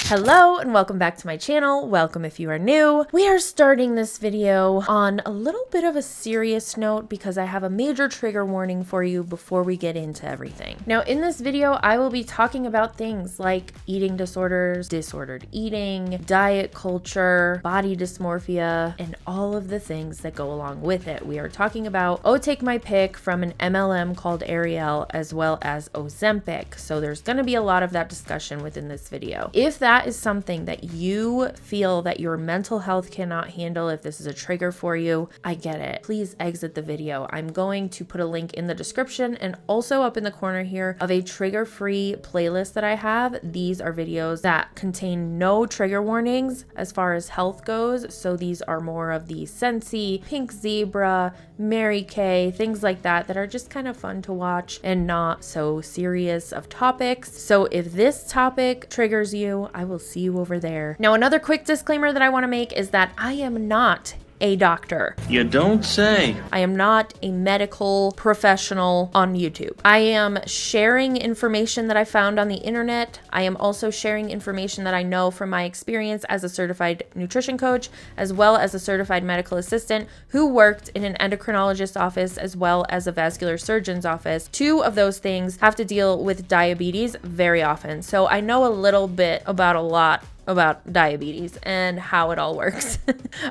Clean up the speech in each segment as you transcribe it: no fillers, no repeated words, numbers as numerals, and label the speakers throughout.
Speaker 1: Hello and welcome back to my channel. Welcome if you are new. We are starting this video on a little bit of a serious note because I have a major trigger warning for you before we get into everything. Now in this video, I will be talking about things like eating disorders, disordered eating, diet culture, body dysmorphia, and all of the things that go along with it. We are talking about Take My Pic from an MLM called Arieyl, as well as Ozempic. So there's going to be a lot of that discussion within this video. If that is something that you feel that your mental health cannot handle, if this is a trigger for you, I get it. Please exit the video. I'm going to put a link in the description and also up in the corner here of a trigger-free playlist that I have. These are videos that contain no trigger warnings as far as health goes. So these are more of the Sensi, Pink Zebra, Mary Kay, things like that are just kind of fun to watch and not so serious of topics. So if this topic triggers you, I will see you over there. Now, another quick disclaimer that I want to make is that I am not a doctor.
Speaker 2: You don't say.
Speaker 1: I am not a medical professional on YouTube. I am sharing information that I found on the internet. I am also sharing information that I know from my experience as a certified nutrition coach, as well as a certified medical assistant who worked in an endocrinologist's office as well as a vascular surgeon's office. Two of those things have to deal with diabetes very often. So I know a little bit about a lot about diabetes and how it all works.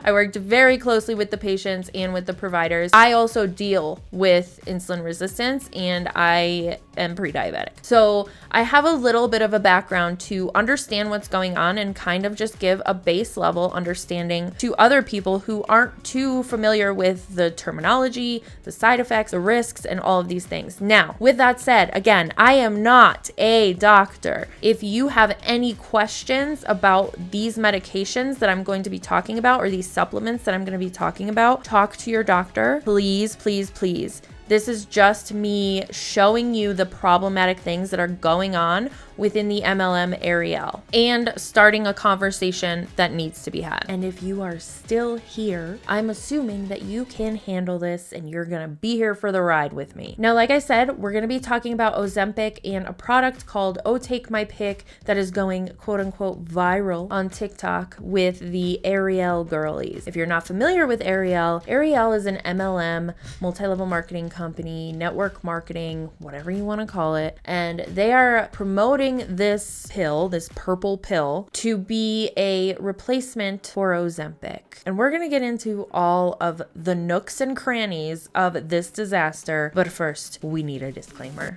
Speaker 1: I worked very closely with the patients and with the providers. I also deal with insulin resistance and I am pre-diabetic. So I have a little bit of a background to understand what's going on and kind of just give a base level understanding to other people who aren't too familiar with the terminology, the side effects, the risks, and all of these things. Now, with that said, again, I am not a doctor. If you have any questions about these medications that I'm going to be talking about or these supplements that I'm going to be talking about, talk to your doctor. Please, please, please. This is just me showing you the problematic things that are going on within the MLM Arieyl and starting a conversation that needs to be had. And if you are still here, I'm assuming that you can handle this and you're gonna be here for the ride with me. Now, like I said, we're gonna be talking about Ozempic and a product called Take My Pic that is going quote unquote viral on TikTok with the Arieyl Girlies. If you're not familiar with Arieyl, Arieyl is an MLM, multi-level marketing company, network marketing, whatever you want to call it. And they are promoting this pill, this purple pill, to be a replacement for Ozempic. And we're going to get into all of the nooks and crannies of this disaster. But first, we need a disclaimer.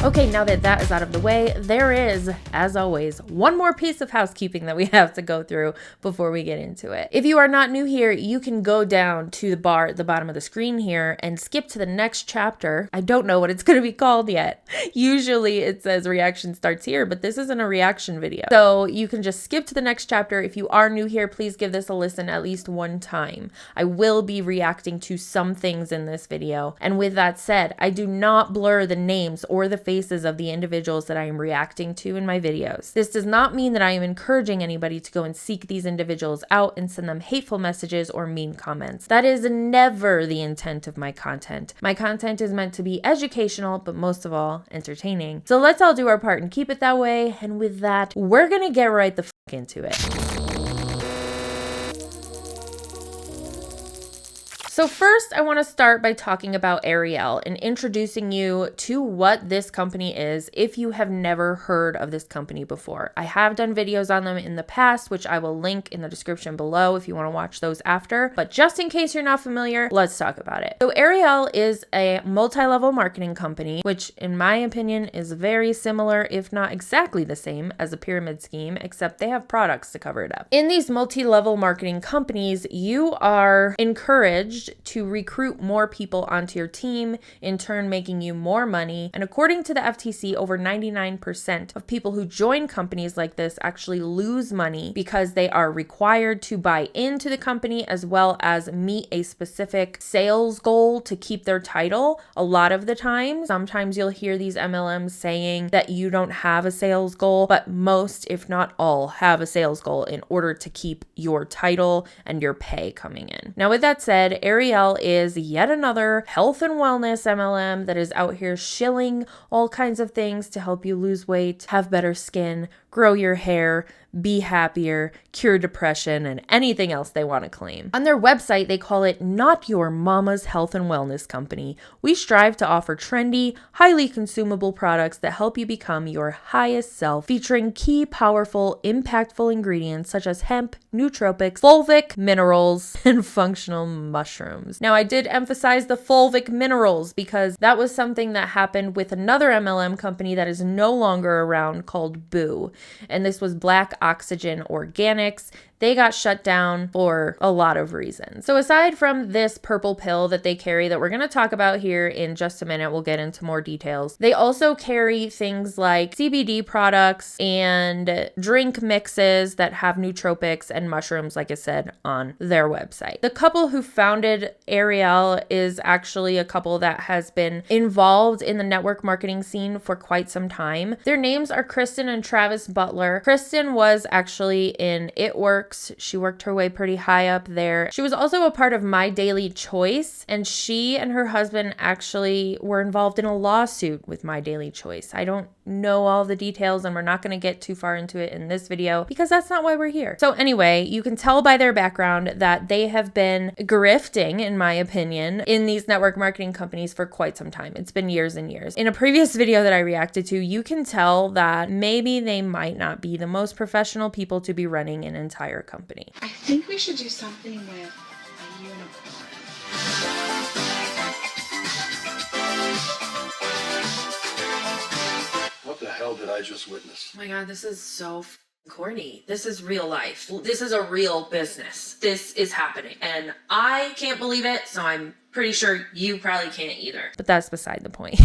Speaker 1: Okay, now that that is out of the way, there is, as always, one more piece of housekeeping that we have to go through before we get into it. If you are not new here, you can go down to the bar at the bottom of the screen here and skip to the next chapter. I don't know what it's going to be called yet. Usually it says reaction starts here, but this isn't a reaction video. So you can just skip to the next chapter. If you are new here, please give this a listen at least one time. I will be reacting to some things in this video. And with that said, I do not blur the names or the faces of the individuals that I am reacting to in my videos. This does not mean that I am encouraging anybody to go and seek these individuals out and send them hateful messages or mean comments. That is never the intent of my content. My content is meant to be educational, but most of all, entertaining. So let's all do our part and keep it that way. And with that, we're gonna get right the fuck into it. So first, I want to start by talking about Arieyl and introducing you to what this company is if you have never heard of this company before. I have done videos on them in the past, which I will link in the description below if you want to watch those after. But just in case you're not familiar, let's talk about it. So Arieyl is a multi-level marketing company, which in my opinion is very similar, if not exactly the same as a pyramid scheme, except they have products to cover it up. In these multi-level marketing companies, you are encouraged used to recruit more people onto your team, in turn making you more money. And according to the FTC, over 99% of people who join companies like this actually lose money because they are required to buy into the company as well as meet a specific sales goal to keep their title. A lot of the time, sometimes you'll hear these MLMs saying that you don't have a sales goal, but most, if not all, have a sales goal in order to keep your title and your pay coming in. Now, with that said, Arieyl is yet another health and wellness MLM that is out here shilling all kinds of things to help you lose weight, have better skin, grow your hair, be happier, cure depression, and anything else they want to claim. On their website, they call it Not Your Mama's Health and Wellness Company. We strive to offer trendy, highly consumable products that help you become your highest self, featuring key, powerful, impactful ingredients such as hemp, nootropics, fulvic minerals, and functional mushrooms. Now, I did emphasize the fulvic minerals because that was something that happened with another MLM company that is no longer around called Boo. And this was Black Oxygen Organics. They got shut down for a lot of reasons. So aside from this purple pill that they carry that we're going to talk about here in just a minute, we'll get into more details. They also carry things like CBD products and drink mixes that have nootropics and mushrooms, like I said, on their website. The couple who founded Arieyl is actually a couple that has been involved in the network marketing scene for quite some time. Their names are Kristen and Travis Butler. Kristen was actually in It Works. She worked her way pretty high up there. She was also a part of My Daily Choice, and she and her husband actually were involved in a lawsuit with My Daily Choice. I don't know all the details, and we're not going to get too far into it in this video because that's not why we're here. So anyway, you can tell by their background that they have been grifting, in my opinion, in these network marketing companies for quite some time. It's been years and years. In a previous video that I reacted to, you can tell that maybe they might not be the most professional people to be running an entire company.
Speaker 2: I think we should do something with a unicorn.
Speaker 3: What the hell did I just witness?
Speaker 1: Oh my God, this is so corny. This is real life. This is a real business. This is happening. And I can't believe it, so I'm pretty sure you probably can't either. But that's beside the point.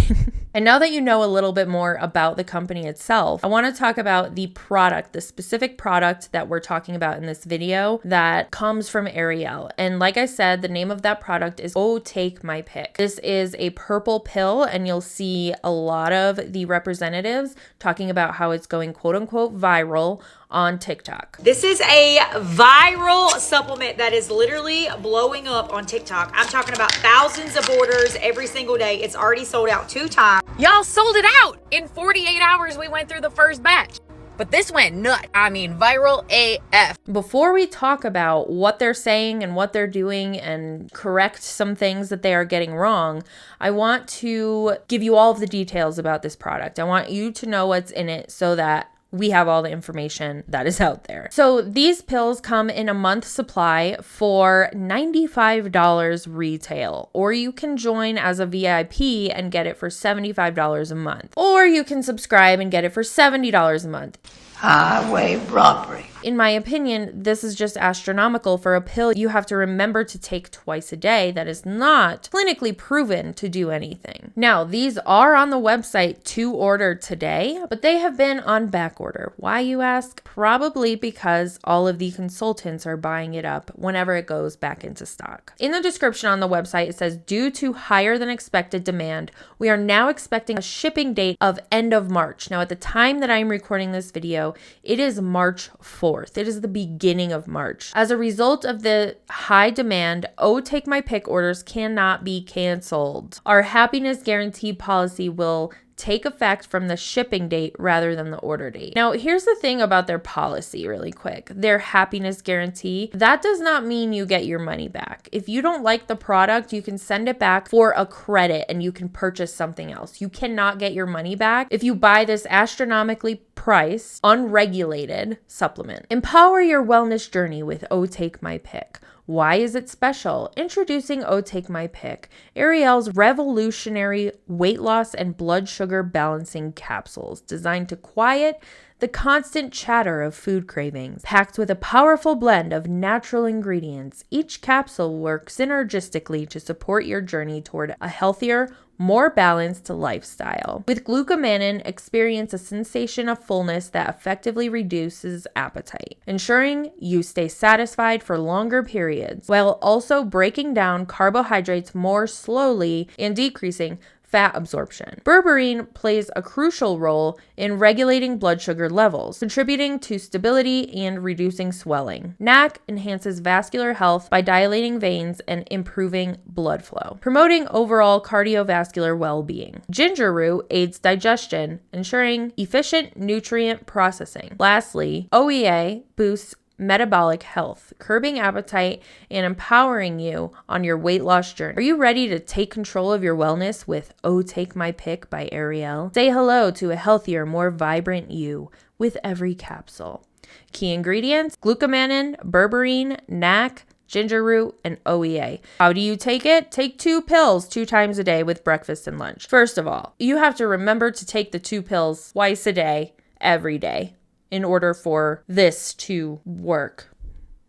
Speaker 1: And now that you know a little bit more about the company itself, I want to talk about the product, the specific product that we're talking about in this video that comes from Arieyl. And like I said, the name of that product is Take My Pic. This is a purple pill, and you'll see a lot of the representatives talking about how it's going quote unquote viral on TikTok.
Speaker 4: This is a viral supplement that is literally blowing up on TikTok. I'm talking about thousands of orders every single day. It's already sold out 2 times.
Speaker 5: Y'all sold it out. In 48 hours, we went through the first batch. But this went nuts. I mean, viral AF.
Speaker 1: Before we talk about what they're saying and what they're doing and correct some things that they are getting wrong, I want to give you all of the details about this product. I want you to know what's in it so that we have all the information that is out there. So these pills come in a month supply for $95 retail, or you can join as a VIP and get it for $75 a month, or you can subscribe and get it for $70 a month.
Speaker 6: Highway robbery.
Speaker 1: In my opinion, this is just astronomical for a pill you have to remember to take twice a day that is not clinically proven to do anything. Now, these are on the website to order today, but they have been on back order. Why, you ask? Probably because all of the consultants are buying it up whenever it goes back into stock. In the description on the website, it says, due to higher than expected demand, we are now expecting a shipping date of end of March. Now, at the time that I'm recording this video, it is March 4th. It is the beginning of March. As a result of the high demand, Take My Pic orders cannot be canceled. Our happiness guarantee policy will take effect from the shipping date rather than the order date. Now, here's the thing about their policy really quick. Their happiness guarantee, that does not mean you get your money back. If you don't like the product, you can send it back for a credit and you can purchase something else. You cannot get your money back if you buy this astronomically priced, unregulated supplement. Empower your wellness journey with Take My Pic. Why is it special? Introducing Take My Pic, Arieyel's revolutionary weight loss and blood sugar balancing capsules designed to quiet the constant chatter of food cravings. Packed with a powerful blend of natural ingredients, each capsule works synergistically to support your journey toward a healthier, more balanced lifestyle. With glucomannan, experience a sensation of fullness that effectively reduces appetite, ensuring you stay satisfied for longer periods, while also breaking down carbohydrates more slowly and decreasing fat absorption. Berberine plays a crucial role in regulating blood sugar levels, contributing to stability and reducing swelling. NAC enhances vascular health by dilating veins and improving blood flow, promoting overall cardiovascular well-being. Ginger root aids digestion, ensuring efficient nutrient processing. Lastly, OEA boosts metabolic health, curbing appetite, and empowering you on your weight loss journey. Are you ready to take control of your wellness with Take My Pic by Arieyl? Say hello to a healthier, more vibrant you with every capsule. Key ingredients: glucomannan, berberine, NAC, ginger root, and OEA. How do you take it? Take 2 pills 2 times a day with breakfast and lunch. First of all, you have to remember to take the 2 pills twice a day, every day, in order for this to work.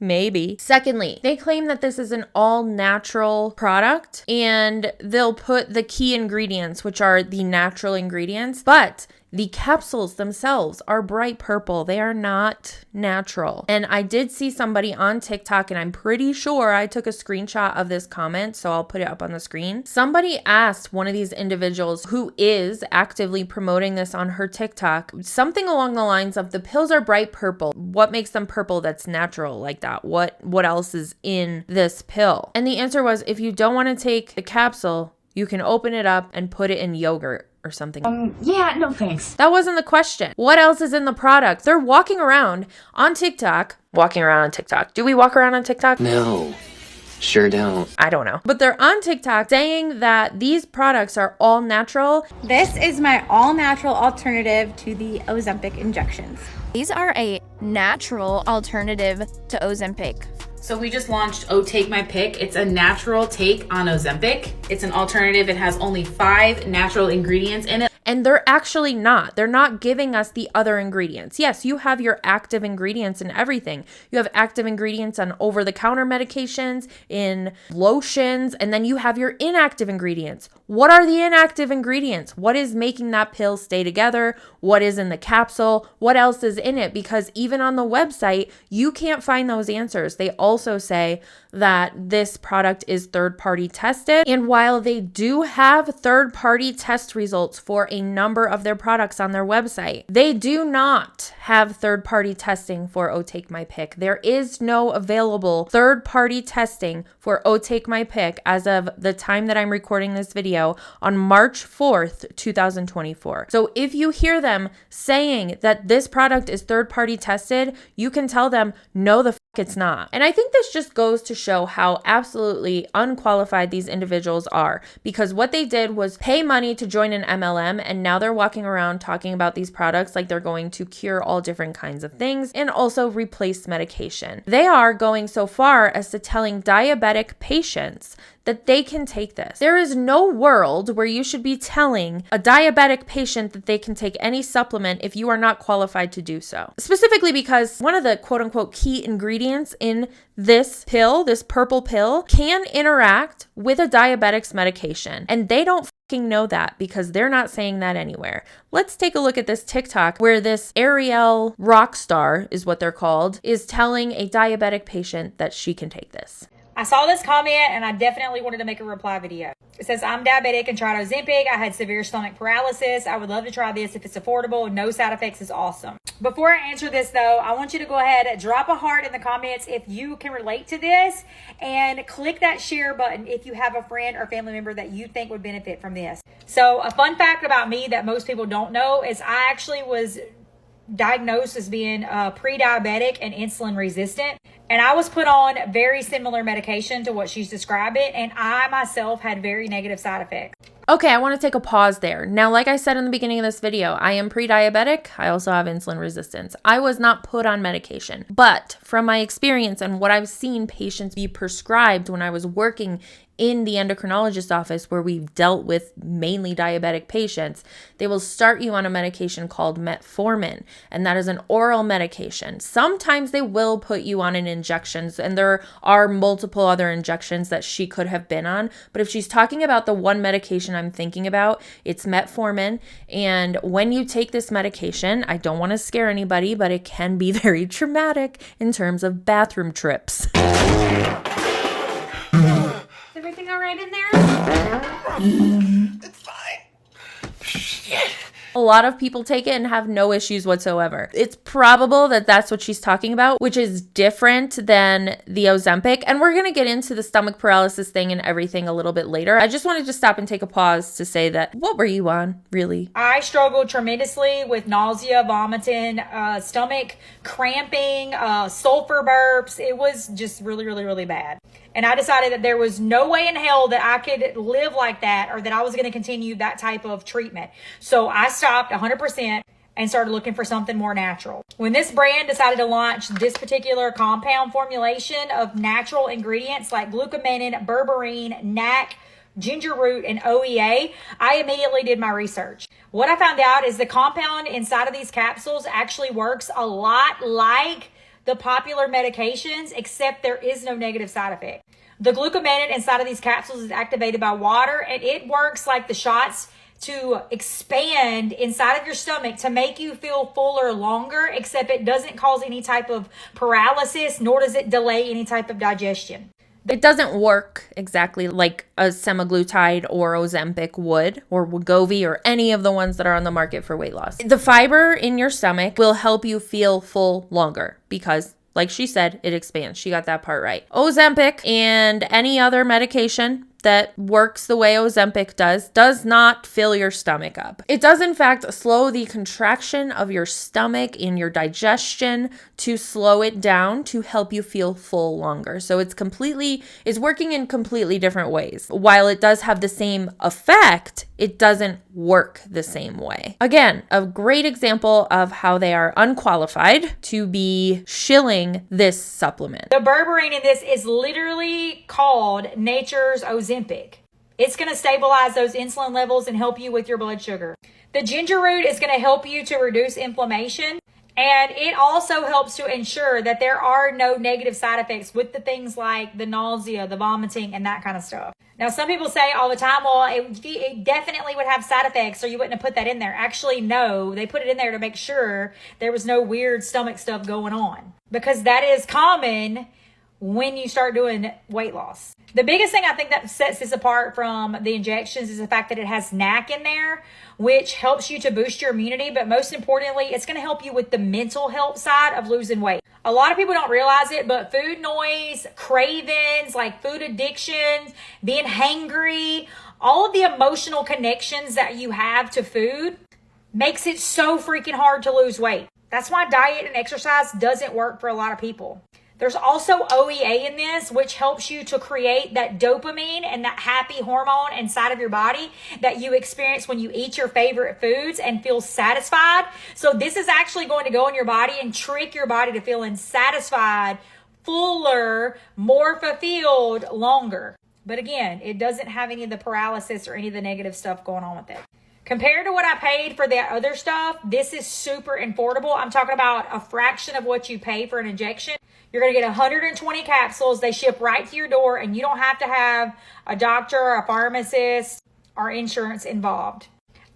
Speaker 1: Maybe. Secondly, they claim that this is an all-natural product and they'll put the key ingredients, which are the natural ingredients, but the capsules themselves are bright purple. They are not natural. And I did see somebody on TikTok, and I'm pretty sure I took a screenshot of this comment, so I'll put it up on the screen. Somebody asked one of these individuals who is actively promoting this on her TikTok, something along the lines of, the pills are bright purple. What makes them purple that's natural like that? What else is in this pill? And the answer was, if you don't want to take the capsule, you can open it up and put it in yogurt or something.
Speaker 5: Yeah, no thanks.
Speaker 1: That wasn't the question. What else is in the product? They're walking around on TikTok. Do we walk around on TikTok?
Speaker 7: No, sure don't.
Speaker 1: I don't know. But they're on TikTok saying that these products are all natural.
Speaker 8: This is my all-natural alternative to the Ozempic injections.
Speaker 9: These are a natural alternative to Ozempic.
Speaker 5: So we just launched Take My Pic. It's a natural take on Ozempic. It's an alternative. It has only 5 natural ingredients in it.
Speaker 1: And they're actually not. They're not giving us the other ingredients. Yes, you have your active ingredients in everything. You have active ingredients on over-the-counter medications, in lotions, and then you have your inactive ingredients. What are the inactive ingredients? What is making that pill stay together? What is in the capsule? What else is in it? Because even on the website, you can't find those answers. They also say that this product is third-party tested. And while they do have third-party test results for a number of their products on their website, they do not have third-party testing for Take My Pic. There is no available third-party testing for Take My Pic as of the time that I'm recording this video on March 4th, 2024. So if you hear them saying that this product is third-party tested, you can tell them, no, the it's not. And I think this just goes to show how absolutely unqualified these individuals are, because what they did was pay money to join an MLM, and now they're walking around talking about these products like they're going to cure all different kinds of things and also replace medication. They are going so far as to telling diabetic patients that they can take this. There is no world where you should be telling a diabetic patient that they can take any supplement if you are not qualified to do so. Specifically because one of the quote unquote key ingredients in this pill, this purple pill, can interact with a diabetic's medication. And they don't know that because they're not saying that anywhere. Let's take a look at this TikTok where this Arieyl Rockstar is what they're called, is telling a diabetic patient that she can take this.
Speaker 4: I saw this comment and I definitely wanted to make a reply video. It says, I'm diabetic and tried Ozempic. I had severe stomach paralysis. I would love to try this if it's affordable. No side effects is awesome. Before I answer this though, I want you to go ahead and drop a heart in the comments if you can relate to this, and click that share button if you have a friend or family member that you think would benefit from this. So a fun fact about me that most people don't know is I actually was diagnosed as being pre-diabetic and insulin resistant, and I was put on very similar medication to what she's describing, and I myself had very negative side effects.
Speaker 1: Okay, I want to take a pause there. Now, like I said in the beginning of this video, I am pre-diabetic. I also have insulin resistance. I was not put on medication, but from my experience and what I've seen patients be prescribed when I was working in the endocrinologist office where we've dealt with mainly diabetic patients, they will start you on a medication called metformin, and that is an oral medication. Sometimes they will put you on an injections, and there are multiple other injections that she could have been on, but if she's talking about the one medication I'm thinking about, it's metformin. And when you take this medication, I don't want to scare anybody, but it can be very traumatic in terms of bathroom trips.
Speaker 8: Everything all right in there?
Speaker 3: It's fine. Shit.
Speaker 1: A lot of people take it and have no issues whatsoever. It's probable that that's what she's talking about, which is different than the Ozempic. And we're going to get into the stomach paralysis thing and everything a little bit later. I just wanted to stop and take a pause to say that, what were you on, really?
Speaker 4: I struggled tremendously with nausea, vomiting, stomach cramping, sulfur burps. It was just really, really, really bad. And I decided that there was no way in hell that I could live like that or that I was going to continue that type of treatment. So I stopped 100% and started looking for something more natural. When this brand decided to launch this particular compound formulation of natural ingredients like glucomannan, berberine, NAC, ginger root, and OEA, I immediately did my research. What I found out is the compound inside of these capsules actually works a lot like the popular medications, except there is no negative side effect. The glucomannan inside of these capsules is activated by water, and it works like the shots to expand inside of your stomach to make you feel fuller longer, except it doesn't cause any type of paralysis, nor does it delay any type of digestion.
Speaker 1: It doesn't work exactly like a semaglutide or Ozempic would, or Wegovy, or any of the ones that are on the market for weight loss. The fiber in your stomach will help you feel full longer because, like she said, it expands. She got that part right. Ozempic and any other medication that works the way Ozempic does not fill your stomach up. It does, in fact, slow the contraction of your stomach in your digestion to slow it down to help you feel full longer. So it's working in completely different ways. While it does have the same effect, it doesn't work the same way. Again, a great example of how they are unqualified to be shilling this supplement.
Speaker 4: The berberine in this is literally called nature's Ozempic. It's going to stabilize those insulin levels and help you with your blood sugar. The ginger root is going to help you to reduce inflammation, and it also helps to ensure that there are no negative side effects with the things like the nausea, the vomiting, and that kind of stuff. Now, some people say all the time, well, it definitely would have side effects or you wouldn't have put that in there. Actually, no, they put it in there to make sure there was no weird stomach stuff going on, because that is common when you start doing weight loss. The biggest thing I think that sets this apart from the injections is the fact that it has NAC in there, which helps you to boost your immunity. But most importantly, it's going to help you with the mental health side of losing weight. A lot of people don't realize it, but food noise, cravings, like food addictions, being hangry, all of the emotional connections that you have to food makes it so freaking hard to lose weight. That's why diet and exercise doesn't work for a lot of people. There's also OEA in this, which helps you to create that dopamine and that happy hormone inside of your body that you experience when you eat your favorite foods and feel satisfied. So this is actually going to go in your body and trick your body to feeling satisfied, fuller, more fulfilled, longer. But again, it doesn't have any of the paralysis or any of the negative stuff going on with it. Compared to what I paid for that other stuff, this is super affordable. I'm talking about a fraction of what you pay for an injection. You're going to get 120 capsules. They ship right to your door, and you don't have to have a doctor, a pharmacist, or insurance involved.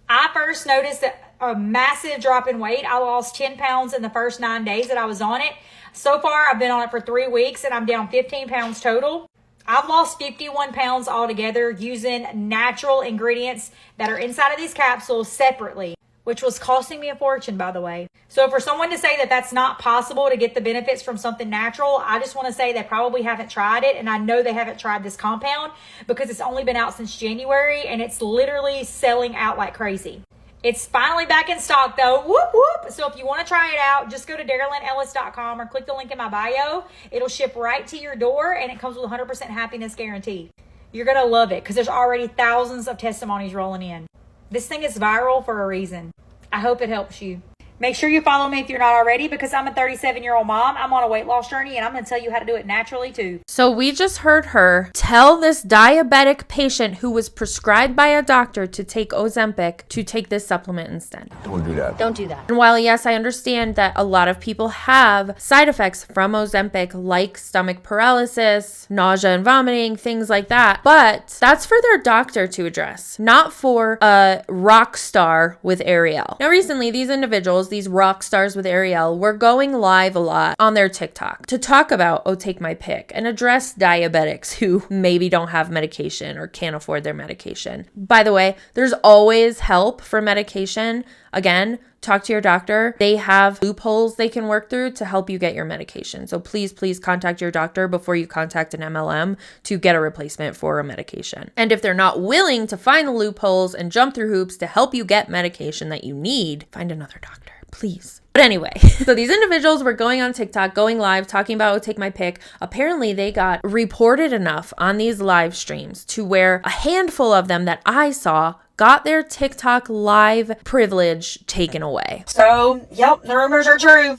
Speaker 4: I first noticed a massive drop in weight. I lost 10 pounds in the first 9 days that I was on it. So far, I've been on it for 3 weeks, and I'm down 15 pounds total. I've lost 51 pounds altogether using natural ingredients that are inside of these capsules separately, which was costing me a fortune, by the way. So for someone to say that that's not possible to get the benefits from something natural, I just want to say they probably haven't tried it. And I know they haven't tried this compound because it's only been out since January and it's literally selling out like crazy. It's finally back in stock though. Whoop, whoop. So if you want to try it out, just go to DarylynEllis.com or click the link in my bio. It'll ship right to your door and it comes with 100% happiness guarantee. You're going to love it because there's already thousands of testimonies rolling in. This thing is viral for a reason. I hope it helps you. Make sure you follow me if you're not already, because I'm a 37-year-old mom. I'm on a weight loss journey, and I'm going to tell you how to do it naturally too.
Speaker 1: So we just heard her tell this diabetic patient who was prescribed by a doctor to take Ozempic to take this supplement instead.
Speaker 10: Don't do that.
Speaker 9: Don't do that.
Speaker 1: And while yes, I understand that a lot of people have side effects from Ozempic, like stomach paralysis, nausea and vomiting, things like that, but that's for their doctor to address, not for a rock star with Arieyl. Now recently, these individuals, these rock stars with Arieyl, were going live a lot on their TikTok to talk about Take My Pic and address diabetics who maybe don't have medication or can't afford their medication. By the way, there's always help for medication. Again, talk to your doctor. They have loopholes they can work through to help you get your medication. So please contact your doctor before you contact an MLM to get a replacement for a medication. And if they're not willing to find the loopholes and jump through hoops to help you get medication that you need, find another doctor, please. But anyway, so these individuals were going on TikTok, going live, talking about Take My Pic. Apparently they got reported enough on these live streams to where a handful of them that I saw got their TikTok live privilege taken away.
Speaker 11: So, yep, the rumors are true.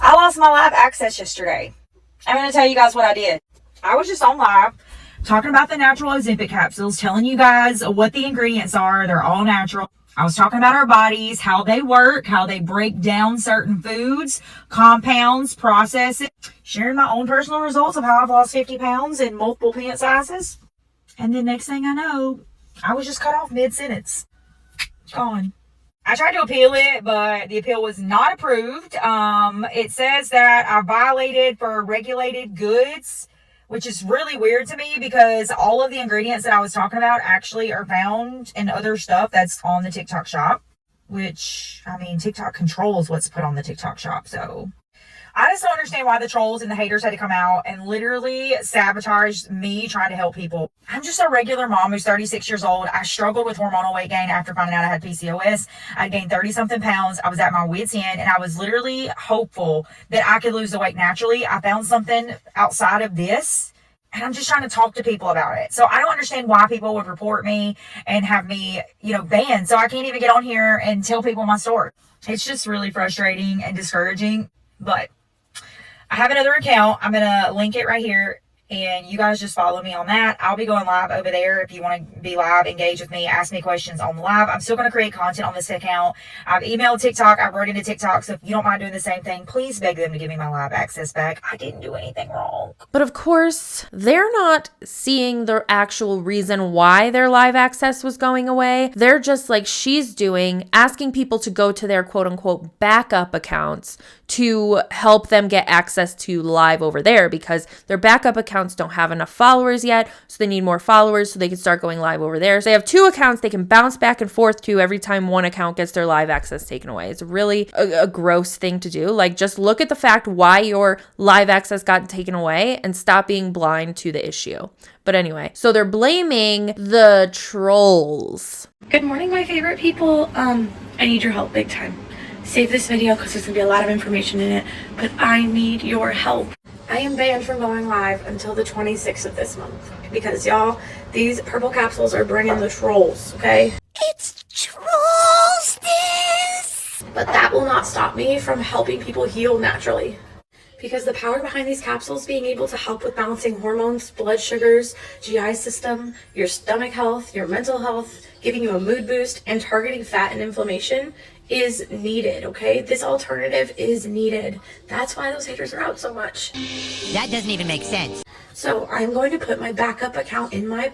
Speaker 11: I lost my live access yesterday. I'm going to tell you guys what I did. I was just on live talking about the natural Ozempic capsules, telling you guys what the ingredients are. They're all natural. I was talking about our bodies, how they work, how they break down certain foods, compounds, processes, sharing my own personal results of how I've lost 50 pounds in multiple pant sizes. And then next thing I know, I was just cut off mid-sentence. Gone. I tried to appeal it, but the appeal was not approved. It says that I violated for regulated goods, which is really weird to me because all of the ingredients that I was talking about actually are found in other stuff that's on the TikTok shop, which, I mean, TikTok controls what's put on the TikTok shop. So I just don't understand why the trolls and the haters had to come out and literally sabotage me trying to help people. I'm just a regular mom who's 36 years old. I struggled with hormonal weight gain after finding out I had PCOS. I gained 30-something pounds. I was at my wit's end, and I was literally hopeful that I could lose the weight naturally. I found something outside of this, and I'm just trying to talk to people about it. So I don't understand why people would report me and have me, banned. So I can't even get on here and tell people my story. It's just really frustrating and discouraging, but I have another account. I'm going to link it right here, and you guys just follow me on that. I'll be going live over there. If you want to be live, engage with me, ask me questions on the live. I'm still going to create content on this account. I've emailed TikTok. I've wrote into TikTok. So if you don't mind doing the same thing, please beg them to give me my live access back. I didn't do anything wrong.
Speaker 1: But of course, they're not seeing the actual reason why their live access was going away. They're just like she's doing, asking people to go to their quote unquote backup accounts to help them get access to live over there because their backup accounts don't have enough followers yet. So they need more followers so they can start going live over there. So they have two accounts they can bounce back and forth to every time one account gets their live access taken away. It's really a gross thing to do. Like, just look at the fact why your live access got taken away and stop being blind to the issue. But anyway, so they're blaming the trolls.
Speaker 12: Good morning, my favorite people. I need your help big time. Save this video because there's going to be a lot of information in it, but I need your help. I am banned from going live until the 26th of this month because, y'all, these purple capsules are bringing the trolls, okay?
Speaker 6: It's trolls this!
Speaker 12: But that will not stop me from helping people heal naturally. Because the power behind these capsules being able to help with balancing hormones, blood sugars, GI system, your stomach health, your mental health, giving you a mood boost, and targeting fat and inflammation is needed, okay? This alternative is needed. That's why those haters are out so much.
Speaker 13: That doesn't even make sense.
Speaker 12: So I'm going to put my backup account in my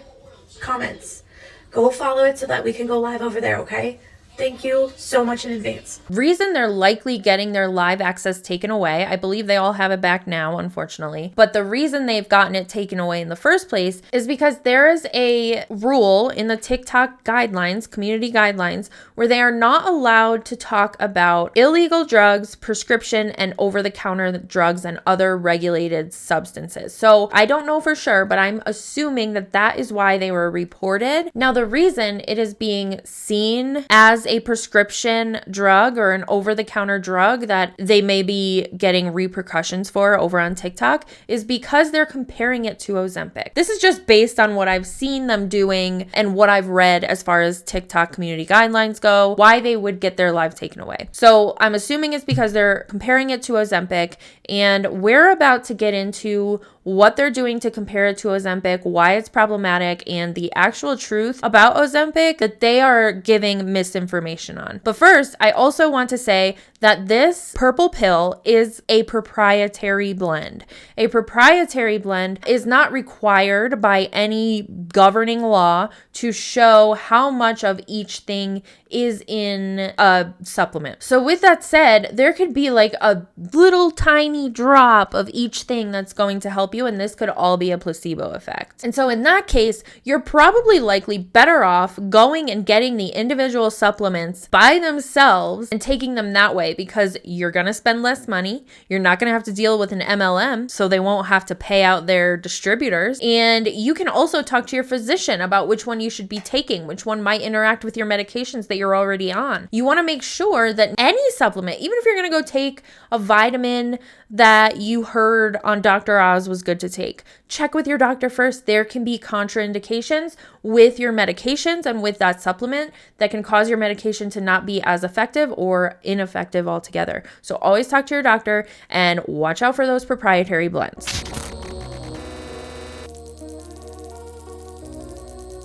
Speaker 12: comments. Go follow it so that we can go live over there, okay? Thank you so much in advance.
Speaker 1: Reason they're likely getting their live access taken away, I believe they all have it back now, unfortunately, but the reason they've gotten it taken away in the first place is because there is a rule in the TikTok guidelines, community guidelines, where they are not allowed to talk about illegal drugs, prescription, and over-the-counter drugs and other regulated substances. So I don't know for sure, but I'm assuming that that is why they were reported. Now, the reason it is being seen as a prescription drug or an over-the-counter drug that they may be getting repercussions for over on TikTok is because they're comparing it to Ozempic. This is just based on what I've seen them doing and what I've read as far as TikTok community guidelines go, why they would get their live taken away. So I'm assuming it's because they're comparing it to Ozempic, and we're about to get into what they're doing to compare it to Ozempic, why it's problematic, and the actual truth about Ozempic that they are giving misinformation on. But first, I also want to say that this purple pill is a proprietary blend. A proprietary blend is not required by any governing law to show how much of each thing is in a supplement. So with that said, there could be like a little tiny drop of each thing that's going to help you, and this could all be a placebo effect. And so in that case, you're probably likely better off going and getting the individual supplements by themselves and taking them that way, because you're going to spend less money. You're not going to have to deal with an MLM, so they won't have to pay out their distributors. And you can also talk to your physician about which one you should be taking, which one might interact with your medications that you're already on. You want to make sure that any supplement, even if you're going to go take a vitamin that you heard on Dr. Oz was good to take, check with your doctor first. There can be contraindications with your medications and with that supplement that can cause your medication to not be as effective or ineffective altogether. So always talk to your doctor and watch out for those proprietary blends.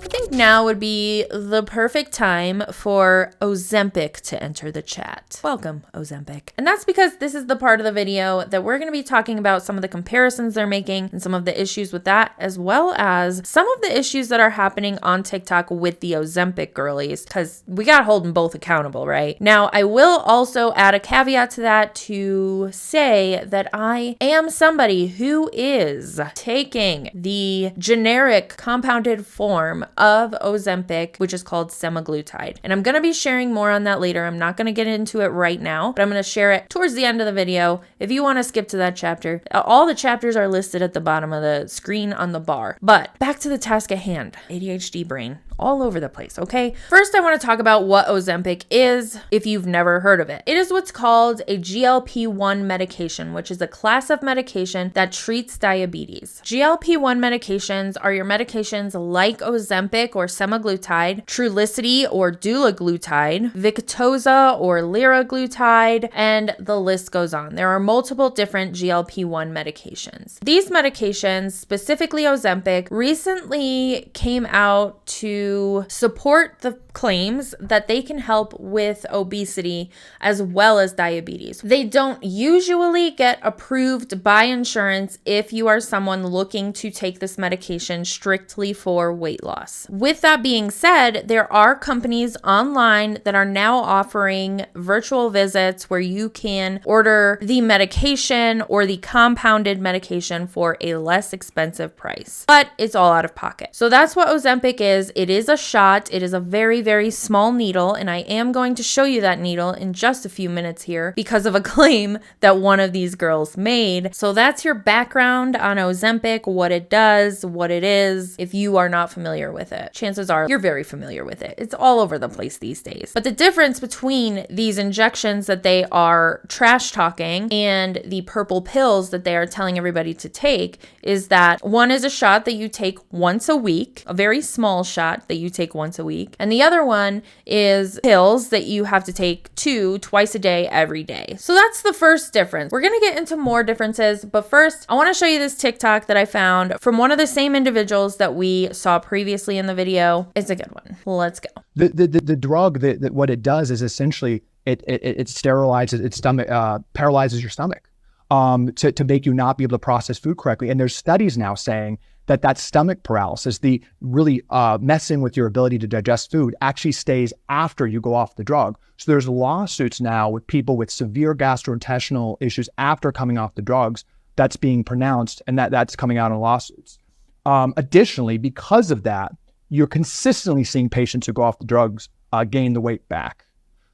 Speaker 1: I think now would be the perfect time for Ozempic to enter the chat. Welcome, Ozempic. And that's because this is the part of the video that we're going to be talking about some of the comparisons they're making and some of the issues with that, as well as some of the issues that are happening on TikTok with the Ozempic girlies, because we got to hold them both accountable, right? Now, I will also add a caveat to that to say that I am somebody who is taking the generic compounded form of Ozempic, which is called semaglutide. And I'm going to be sharing more on that later. I'm not going to get into it right now, but I'm going to share it towards the end of the video. If you want to skip to that chapter, all the chapters are listed at the bottom of the screen on the bar. But back to the task at hand. ADHD brain all over the place, okay? First, I want to talk about what Ozempic is if you've never heard of it. It is what's called a GLP-1 medication, which is a class of medication that treats diabetes. GLP-1 medications are your medications like Ozempic or semaglutide, Trulicity or dulaglutide, Victoza or liraglutide, and the list goes on. There are multiple different GLP-1 medications. These medications, specifically Ozempic, recently came out to support the claims that they can help with obesity as well as diabetes. They don't usually get approved by insurance if you are someone looking to take this medication strictly for weight loss. With that being said, there are companies online that are now offering virtual visits where you can order the medication or the compounded medication for a less expensive price, but it's all out of pocket. So that's what Ozempic is. It is a shot. It is a very, very small needle, and I am going to show you that needle in just a few minutes here because of a claim that one of these girls made. So that's your background on Ozempic, what it does, what it is. If you are not familiar with it, chances are you're very familiar with it. It's all over the place these days. But the difference between these injections that they are trash talking and the purple pills that they are telling everybody to take is that one is a shot that you take once a week, a very small shot that you take once a week, and the other one is pills that you have to take twice a day every day. So that's the first difference. We're going to get into more differences, but first I want to show you this TikTok that I found from one of the same individuals that we saw previously in the video. It's a good one. Let's go.
Speaker 10: The drug that what it does is essentially it sterilizes its stomach, paralyzes your stomach to make you not be able to process food correctly. And there's studies now saying that stomach paralysis, the really messing with your ability to digest food, actually stays after you go off the drug. So there's lawsuits now with people with severe gastrointestinal issues after coming off the drugs that's being pronounced, and that's coming out in lawsuits. Additionally, because of that, you're consistently seeing patients who go off the drugs gain the weight back.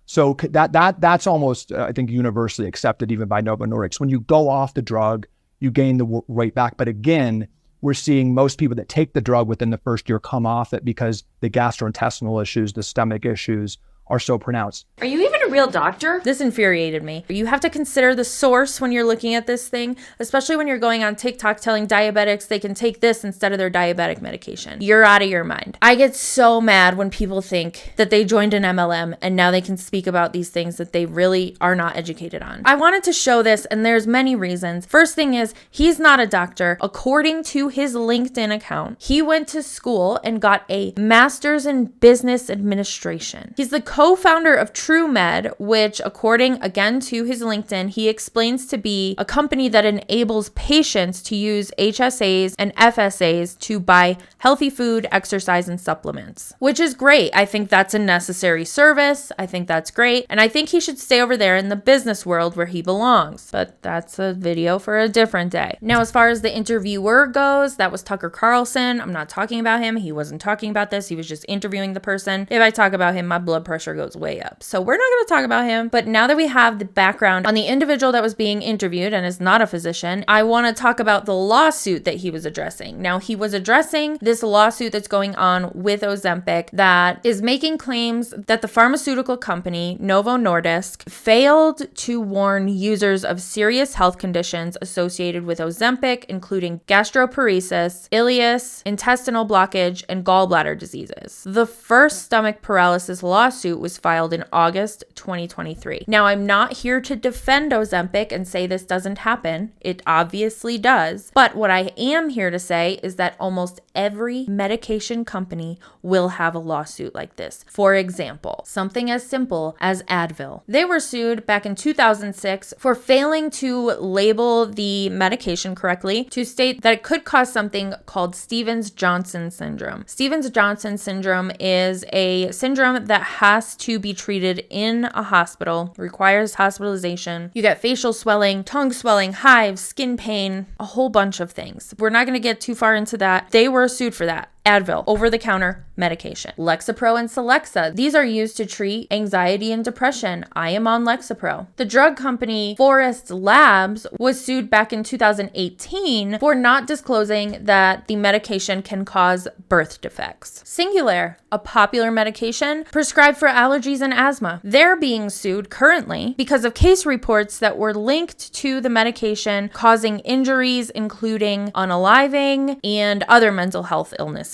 Speaker 10: So that's almost, I think, universally accepted even by Novo Nordisk. When you go off the drug, you gain the weight back. But again, we're seeing most people that take the drug within the first year come off it because the gastrointestinal issues, the stomach issues are so pronounced.
Speaker 1: Are you even a real doctor? This infuriated me. You have to consider the source when you're looking at this thing, especially when you're going on TikTok telling diabetics they can take this instead of their diabetic medication. You're out of your mind. I get so mad when people think that they joined an MLM and now they can speak about these things that they really are not educated on. I wanted to show this, and there's many reasons. First thing is, he's not a doctor. According to his LinkedIn account, he went to school and got a master's in business administration. He's the co-founder of TrueMed, which, according again to his LinkedIn, he explains to be a company that enables patients to use HSAs and FSAs to buy healthy food, exercise, and supplements, which is great. I think that's a necessary service. I think that's great. And I think he should stay over there in the business world where he belongs. But that's a video for a different day. Now, as far as the interviewer goes, that was Tucker Carlson. I'm not talking about him. He wasn't talking about this. He was just interviewing the person. If I talk about him, my blood pressure goes way up. So we're not going to talk about him. But now that we have the background on the individual that was being interviewed and is not a physician, I want to talk about the lawsuit that he was addressing. Now, he was addressing this lawsuit that's going on with Ozempic that is making claims that the pharmaceutical company Novo Nordisk failed to warn users of serious health conditions associated with Ozempic, including gastroparesis, ileus, intestinal blockage, and gallbladder diseases. The first stomach paralysis lawsuit was filed in August 2023. Now, I'm not here to defend Ozempic and say this doesn't happen. It obviously does. But what I am here to say is that almost every medication company will have a lawsuit like this. For example, something as simple as Advil. They were sued back in 2006 for failing to label the medication correctly to state that it could cause something called Stevens-Johnson syndrome. Stevens-Johnson syndrome is a syndrome that has to be treated in a hospital, requires hospitalization. You get facial swelling, tongue swelling, hives, skin pain, a whole bunch of things. We're not going to get too far into that. They were sued for that. Advil, over-the-counter medication. Lexapro and Celexa, these are used to treat anxiety and depression. I am on Lexapro. The drug company Forest Labs was sued back in 2018 for not disclosing that the medication can cause birth defects. Singulair, a popular medication prescribed for allergies and asthma. They're being sued currently because of case reports that were linked to the medication causing injuries, including unaliving and other mental health illnesses.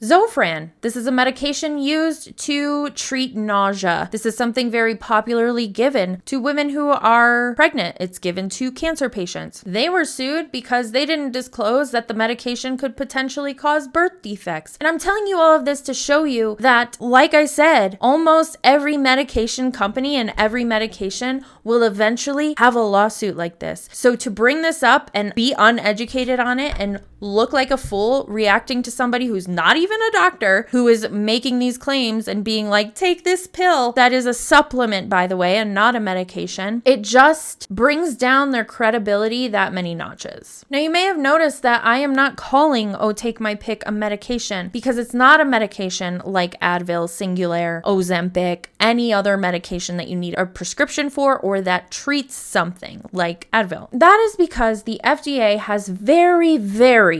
Speaker 1: Zofran, this is a medication used to treat nausea. This is something very popularly given to women who are pregnant. It's given to cancer patients. They were sued because they didn't disclose that the medication could potentially cause birth defects. And I'm telling you all of this to show you that, like I said, almost every medication company and every medication will eventually have a lawsuit like this. So to bring this up and be uneducated on it and look like a fool reacting to somebody who's not even a doctor, who is making these claims and being like, take this pill, that is a supplement, by the way, and not a medication, it just brings down their credibility that many notches. Now, you may have noticed that I am not calling Take My Pic a medication because it's not a medication like Advil, Singulair, Ozempic, any other medication that you need a prescription for or that treats something like Advil. That is because the FDA has very, very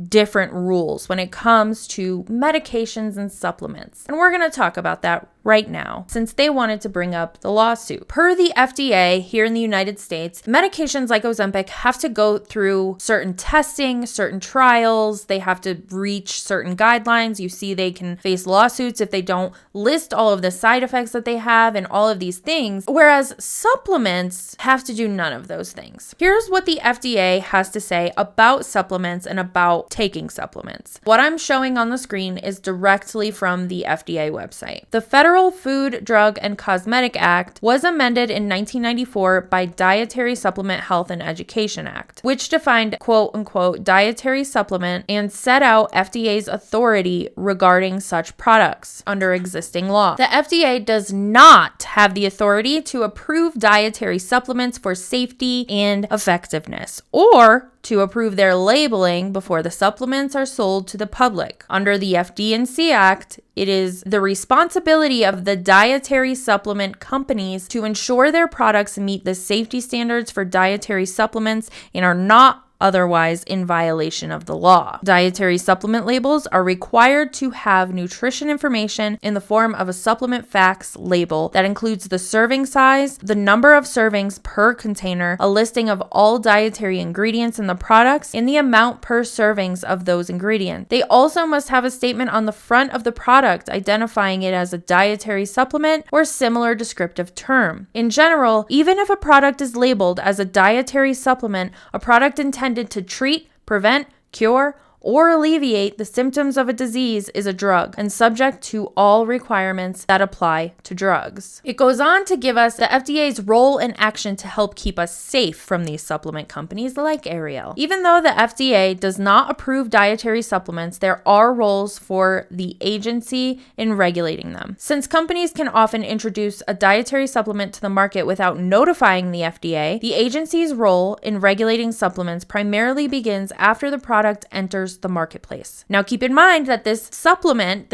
Speaker 1: different rules when it comes to medications and supplements. And we're going to talk about that right now, since they wanted to bring up the lawsuit. Per the FDA here in the United States, medications like Ozempic have to go through certain testing, certain trials. They have to reach certain guidelines. You see, they can face lawsuits if they don't list all of the side effects that they have and all of these things, whereas supplements have to do none of those things. Here's what the FDA has to say about supplements and about taking supplements. What I'm showing on the screen is directly from the FDA website. The Federal Food, Drug, and Cosmetic Act was amended in 1994 by Dietary Supplement Health and Education Act, which defined quote-unquote dietary supplement and set out FDA's authority regarding such products under existing law. The FDA does not have the authority to approve dietary supplements for safety and effectiveness, or to approve their labeling before the supplements are sold to the public. Under the FD&C Act, it is the responsibility of the dietary supplement companies to ensure their products meet the safety standards for dietary supplements and are not otherwise in violation of the law. Dietary supplement labels are required to have nutrition information in the form of a supplement facts label that includes the serving size, the number of servings per container, a listing of all dietary ingredients in the products, and the amount per servings of those ingredients. They also must have a statement on the front of the product identifying it as a dietary supplement or similar descriptive term. In general, even if a product is labeled as a dietary supplement, a product intended to treat, prevent, cure, or alleviate the symptoms of a disease is a drug and subject to all requirements that apply to drugs. It goes on to give us the FDA's role and action to help keep us safe from these supplement companies like Arieyl. Even though the FDA does not approve dietary supplements, there are roles for the agency in regulating them. Since companies can often introduce a dietary supplement to the market without notifying the FDA, the agency's role in regulating supplements primarily begins after the product enters the marketplace. Now keep in mind that this supplement,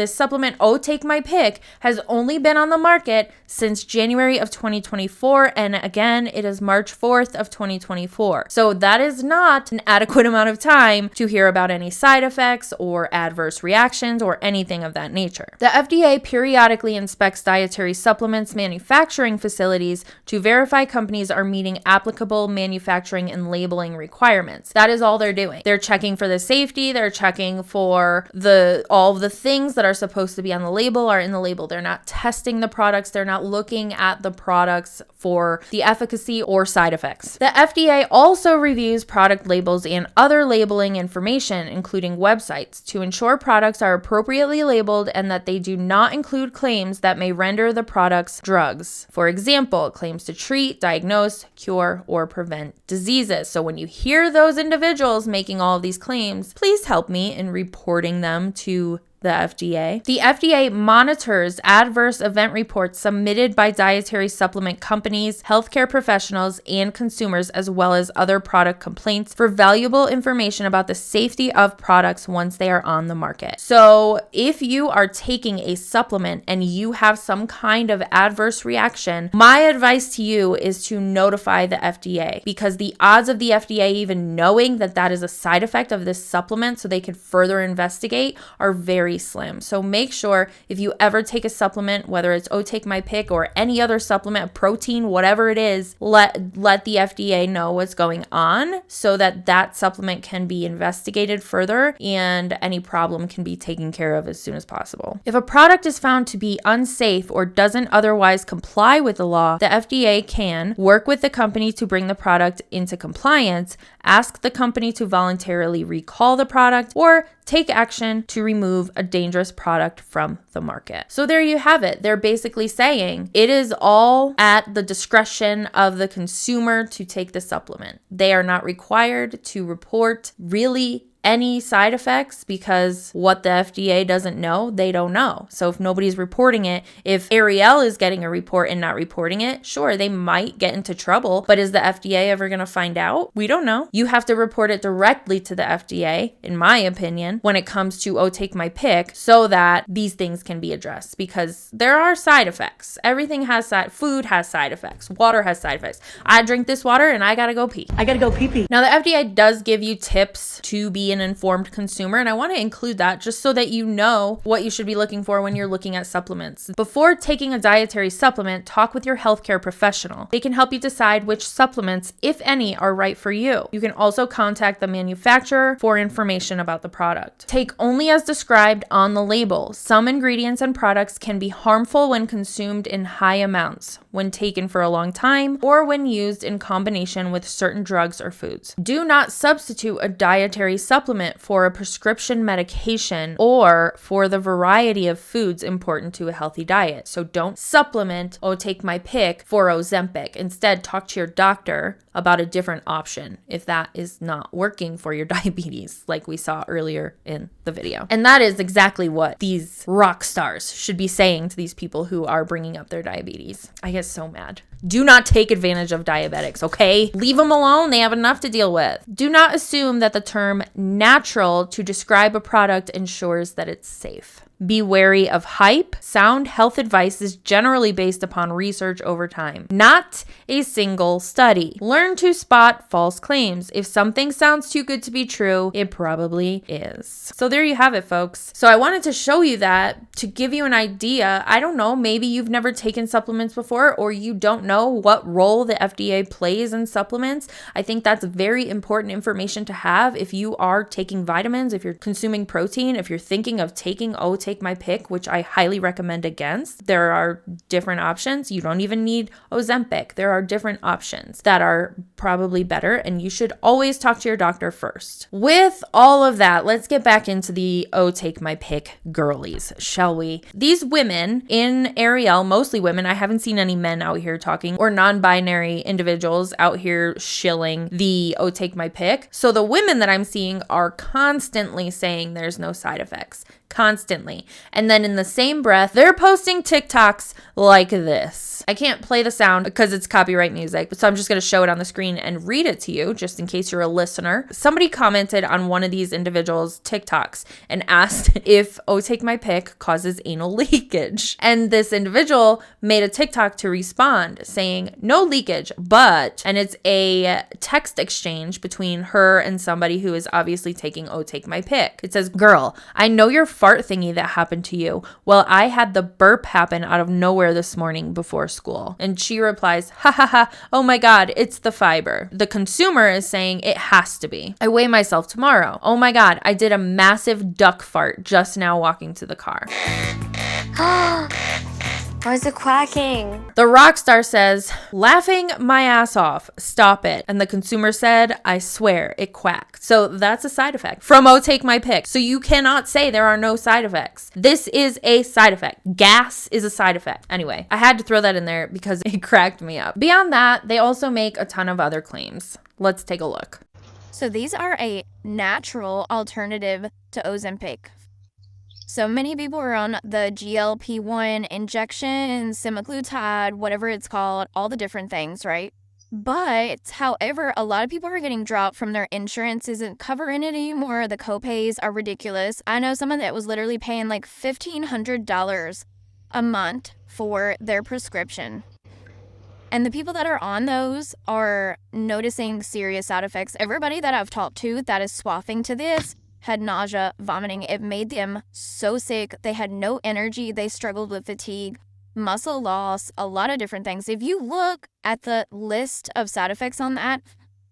Speaker 1: Oh Take My Pic, has only been on the market since January of 2024, and again, it is March 4th of 2024. So that is not an adequate amount of time to hear about any side effects or adverse reactions or anything of that nature. The FDA periodically inspects dietary supplements manufacturing facilities to verify companies are meeting applicable manufacturing and labeling requirements. That is all they're doing. They're checking for the safety. They're checking for all of the things that are supposed to be on the label are in the label. They're not testing the products. They're not looking at the products for the efficacy or side effects. The FDA also reviews product labels and other labeling information, including websites, to ensure products are appropriately labeled and that they do not include claims that may render the products drugs. For example, claims to treat, diagnose, cure, or prevent diseases. So when you hear those individuals making all of these claims, please help me in reporting them to the FDA. The FDA monitors adverse event reports submitted by dietary supplement companies, healthcare professionals, and consumers, as well as other product complaints for valuable information about the safety of products once they are on the market. So if you are taking a supplement and you have some kind of adverse reaction, my advice to you is to notify the FDA, because the odds of the FDA even knowing that that is a side effect of this supplement so they can further investigate are very slim. So make sure if you ever take a supplement, whether it's Oh Take My Pic or any other supplement, protein, whatever it is, let the FDA know what's going on so that that supplement can be investigated further and any problem can be taken care of as soon as possible. If a product is found to be unsafe or doesn't otherwise comply with the law, the FDA can work with the company to bring the product into compliance, ask the company to voluntarily recall the product, or take action to remove a dangerous product from the market. So there you have it. They're basically saying it is all at the discretion of the consumer to take the supplement. They are not required to report really any side effects, because what the FDA doesn't know, they don't know. So if nobody's reporting it, if Arieyl is getting a report and not reporting it, sure, they might get into trouble, but is the FDA ever going to find out? We don't know. You have to report it directly to the FDA, in my opinion, when it comes to Oh Take My Pic, so that these things can be addressed, because there are side effects. Everything has food has side effects. Water has side effects. I drink this water and I gotta go pee. Now the FDA does give you tips to be an informed consumer, and I want to include that just so that you know what you should be looking for when you're looking at supplements. Before taking a dietary supplement, talk with your healthcare professional. They can help you decide which supplements, if any, are right for you. You can also contact the manufacturer for information about the product. Take only as described on the label. Some ingredients and products can be harmful when consumed in high amounts, when taken for a long time, or when used in combination with certain drugs or foods. Do not substitute a dietary supplement for a prescription medication or for the variety of foods important to a healthy diet. So don't supplement Oh Take My Pic for Ozempic. Instead, talk to your doctor about a different option if that is not working for your diabetes, like we saw earlier in the video. And that is exactly what these rock stars should be saying to these people who are bringing up their diabetes. I get so mad. Do not take advantage of diabetics, okay? Leave them alone. They have enough to deal with. Do not assume that the term natural to describe a product ensures that it's safe. Be wary of hype. Sound health advice is generally based upon research over time, not a single study. Learn to spot false claims. If something sounds too good to be true, it probably is. So there you have it, folks. So I wanted to show you that to give you an idea. I don't know, maybe you've never taken supplements before, or you don't know what role the FDA plays in supplements. I think that's very important information to have if you are taking vitamins, if you're consuming protein, if you're thinking of taking Take My Pic, which I highly recommend against. There are different options. You don't even need Ozempic. There are different options that are probably better, and you should always talk to your doctor first. With all of that, let's get back into the Take My Pic girlies, shall we? These women in Arieyl, mostly women, I haven't seen any men out here talking, or non-binary individuals out here shilling the Take My Pic. So the women that I'm seeing are constantly saying there's no side effects. Constantly. And then in the same breath, they're posting TikToks like this. I can't play the sound because it's copyright music, so I'm just going to show it on the screen and read it to you just in case you're a listener. Somebody commented on one of these individuals' TikToks and asked if Take My Pic causes anal leakage. And this individual made a TikTok to respond saying no leakage, but, and it's a text exchange between her and somebody who is obviously taking Take My Pic. It says, "Girl, I know your fart thingy that happened to you. Well, I had the burp happen out of nowhere this morning before school." And she replies, "Ha ha ha, oh my God, it's the fiber." The consumer is saying it has to be. "I weigh myself tomorrow. Oh my God, I did a massive duck fart just now walking to the car."
Speaker 9: Why is it quacking?
Speaker 1: The Rockstar says, "Laughing my ass off. Stop it." And the consumer said, "I swear it quacked." So that's a side effect from Take My Pic. So you cannot say there are no side effects. This is a side effect. Gas is a side effect. Anyway, I had to throw that in there because it cracked me up. Beyond that, they also make a ton of other claims. Let's take a look.
Speaker 9: So these are a natural alternative to Ozempic. So many people are on the GLP-1 injection, semaglutide, whatever it's called, all the different things, right? But, however, a lot of people are getting dropped from their insurance isn't covering it anymore. The copays are ridiculous. I know someone that was literally paying like $1,500 a month for their prescription. And the people that are on those are noticing serious side effects. Everybody that I've talked to that is swapping to this had nausea, vomiting. It made them so sick. They had no energy. They struggled with fatigue, muscle loss, a lot of different things. If you look at the list of side effects on that,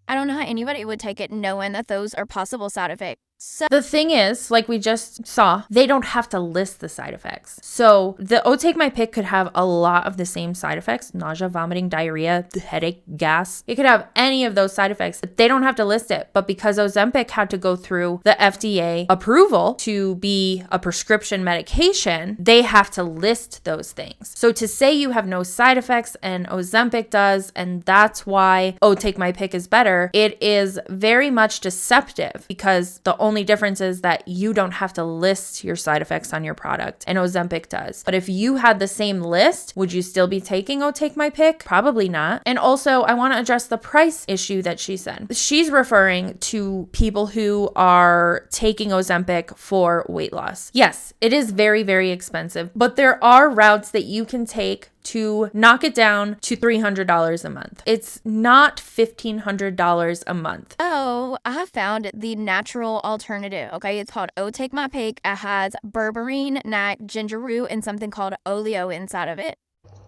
Speaker 9: I don't know how anybody would take it knowing that those are possible side effects. So
Speaker 1: the thing is, like we just saw, they don't have to list the side effects. So the Take My Pic could have a lot of the same side effects: nausea, vomiting, diarrhea, headache, gas. It could have any of those side effects. They don't have to list it. But because Ozempic had to go through the FDA approval to be a prescription medication, they have to list those things. So to say you have no side effects and Ozempic does, and that's why Take My Pic is better, it is very much deceptive, because the only difference is that you don't have to list your side effects on your product, and Ozempic does. But if you had the same list, would you still be taking Take My Pic? Probably not. And also, I want to address the price issue that she said. She's referring to people who are taking Ozempic for weight loss. Yes, it is very, very expensive, but there are routes that you can take to knock it down to $300 a month. It's not $1,500 a month.
Speaker 9: Oh, I found the natural alternative. Okay, it's called Take My Pic. It has berberine, nut, ginger root, and something called oleo inside of it.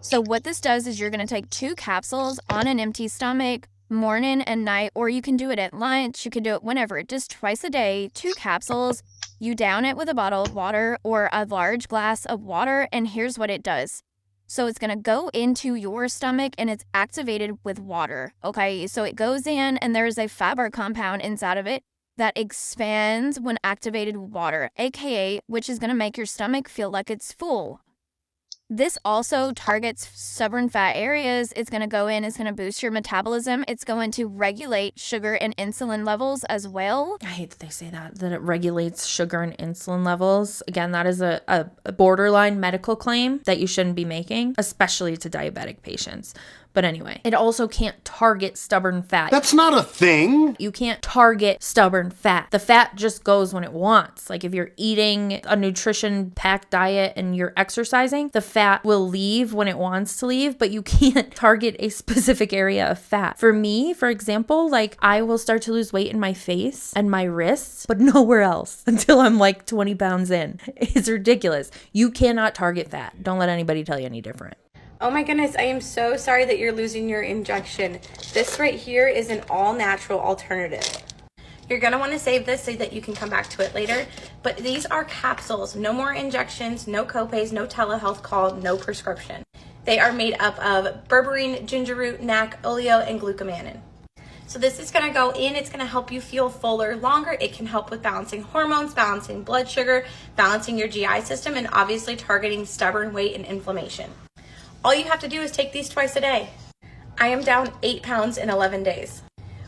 Speaker 9: So what this does is you're going to take 2 capsules on an empty stomach, morning and night, or you can do it at lunch. You can do it whenever, just twice a day, 2 capsules. You down it with a bottle of water or a large glass of water, and here's what it does. So it's going to go into your stomach and it's activated with water. Okay, so it goes in and there's a fiber compound inside of it that expands when activated with water, aka which is going to make your stomach feel like it's full. This also targets stubborn fat areas. It's going to go in, it's going to boost your metabolism. It's going to regulate sugar and insulin levels as well.
Speaker 1: I hate that they say that it regulates sugar and insulin levels. Again, that is a borderline medical claim that you shouldn't be making, especially to diabetic patients. But anyway, it also can't target stubborn fat.
Speaker 3: That's not a thing.
Speaker 1: You can't target stubborn fat. The fat just goes when it wants. Like if you're eating a nutrition packed diet and you're exercising, the fat will leave when it wants to leave, but you can't target a specific area of fat. For me, for example, like I will start to lose weight in my face and my wrists, but nowhere else until I'm like 20 pounds in. It's ridiculous. You cannot target fat. Don't let anybody tell you any different.
Speaker 12: Oh my goodness, I am so sorry that you're losing your injection. This right here is an all-natural alternative. You're going to want to save this so that you can come back to it later. But these are capsules. No more injections, no copays, no telehealth call, no prescription. They are made up of berberine, ginger root, NAC, oleo, and glucomannan. So this is going to go in. It's going to help you feel fuller longer. It can help with balancing hormones, balancing blood sugar, balancing your GI system, and obviously targeting stubborn weight and inflammation. All you have to do is take these twice a day. I am down 8 pounds in 11 days.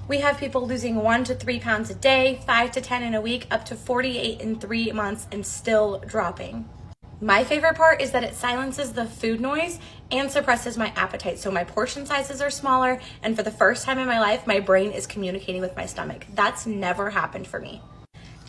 Speaker 12: We have people losing 1 to 3 pounds a day, 5 to 10 in a week, up to 48 in 3 months, and still dropping. My favorite part is that it silences the food noise and suppresses my appetite. So my portion sizes are smaller, and for the first time in my life, my brain is communicating with my stomach. That's never happened for me.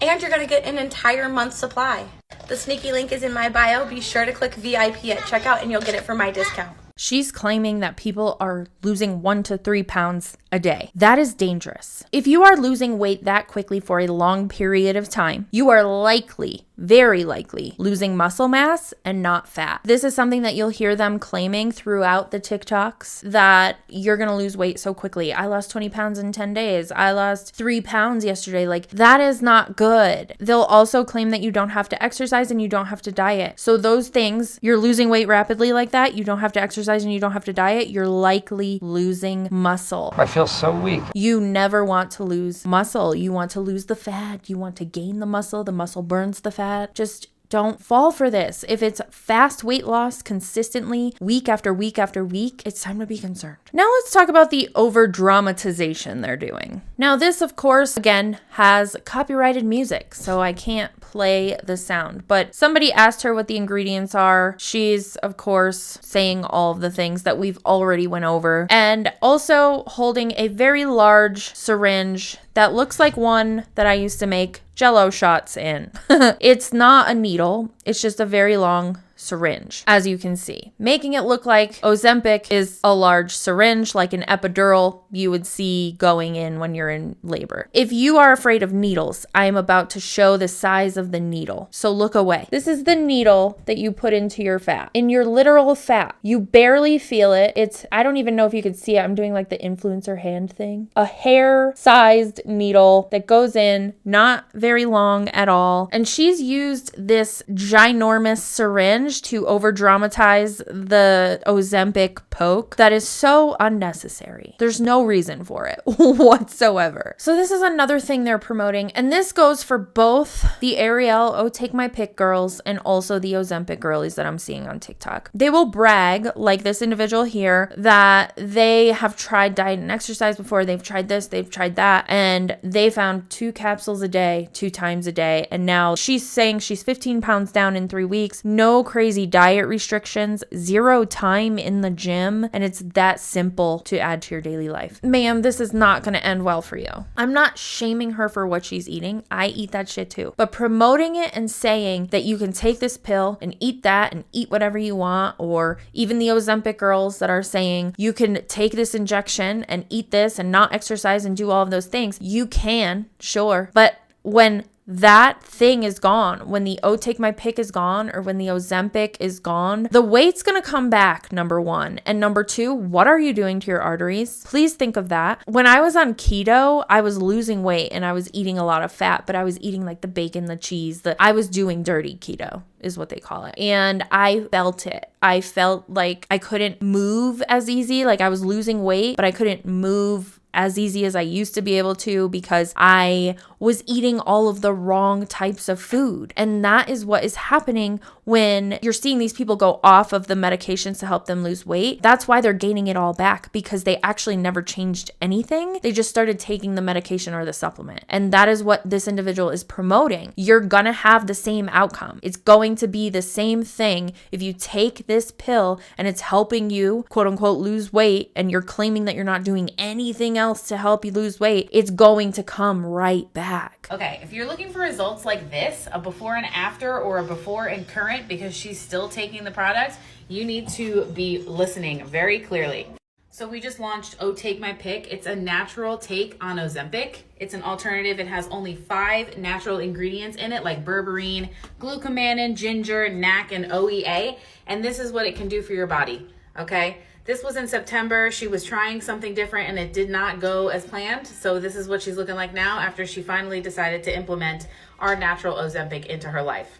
Speaker 12: And you're gonna get an entire month's supply. The sneaky link is in my bio. Be sure to click VIP at checkout and you'll get it for my discount.
Speaker 1: She's claiming that people are losing 1 to 3 pounds a day. That is dangerous. If you are losing weight that quickly for a long period of time, you are likely, very likely, losing muscle mass and not fat. This is something that you'll hear them claiming throughout the TikToks, that you're gonna lose weight so quickly. I lost 20 pounds in 10 days. I lost 3 pounds yesterday. Like, that is not good. They'll also claim that you don't have to exercise and you don't have to diet. So those things, you're losing weight rapidly like that, you don't have to exercise and you don't have to diet, you're likely losing muscle.
Speaker 14: I feel so weak.
Speaker 1: You never want to lose muscle. You want to lose the fat. You want to gain the muscle. The muscle burns the fat. Just don't fall for this. If it's fast weight loss consistently, week after week after week, it's time to be concerned. Now let's talk about the over dramatization they're doing. Now this, of course, again, has copyrighted music, so I can't play the sound, but somebody asked her what the ingredients are. She's, of course, saying all of the things that we've already went over, and also holding a very large syringe that looks like one that I used to make Jello shots in. It's not a needle, it's just a very long syringe, as you can see, making it look like Ozempic is a large syringe, like an epidural you would see going in when you're in labor. If you are afraid of needles, I am about to show the size of the needle, so look away. This is the needle that you put into your fat, in your literal fat. You barely feel it. It's, I don't even know if you could see it. I'm doing like the influencer hand thing. A hair-sized needle that goes in, not very long at all. And she's used this ginormous syringe to over dramatize the Ozempic poke that is so unnecessary. There's no reason for it whatsoever. So this is another thing they're promoting, and this goes for both the Arieyl Take My Pic girls and also the Ozempic girlies that I'm seeing on TikTok. They will brag, like this individual here, that they have tried diet and exercise before. They've tried this, they've tried that, and they found 2 capsules a day, 2 times a day, and now she's saying she's 15 pounds down in 3 weeks. No crazy diet restrictions, 0 time in the gym, and it's that simple to add to your daily life. Ma'am, this is not going to end well for you. I'm not shaming her for what she's eating. I eat that shit too. But promoting it and saying that you can take this pill and eat that and eat whatever you want, or even the Ozempic girls that are saying you can take this injection and eat this and not exercise and do all of those things. You can, sure. But when that thing is gone, when the Take My Pic is gone, or when the Ozempic is gone, the weight's gonna come back, number one. And number two, what are you doing to your arteries? Please think of that. When I was on keto, I was losing weight and I was eating a lot of fat, but I was eating like the bacon, the cheese, I was doing dirty keto is what they call it. And I felt it. I felt like I couldn't move as easy. Like I was losing weight, but I couldn't move as easy as I used to be able to because I was eating all of the wrong types of food. And that is what is happening when you're seeing these people go off of the medications to help them lose weight. That's why they're gaining it all back, because they actually never changed anything. They just started taking the medication or the supplement. And that is what this individual is promoting. You're gonna have the same outcome. It's going to be the same thing if you take this pill and it's helping you, quote unquote, lose weight, and you're claiming that you're not doing anything else to help you lose weight. It's going to come right back.
Speaker 5: Okay, if you're looking for results like this, a before and after or a before and current because she's still taking the product, you need to be listening very clearly. So we just launched Take My Pic. It's a natural take on Ozempic. It's an alternative. It has only 5 natural ingredients in it, like berberine, glucomannan, ginger, NAC, and OEA. And this is what it can do for your body, okay? This was in September. She was trying something different and it did not go as planned. So this is what she's looking like now after she finally decided to implement our natural Ozempic into her life.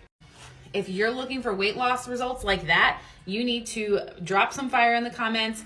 Speaker 5: If you're looking for weight loss results like that, you need to drop some fire in the comments,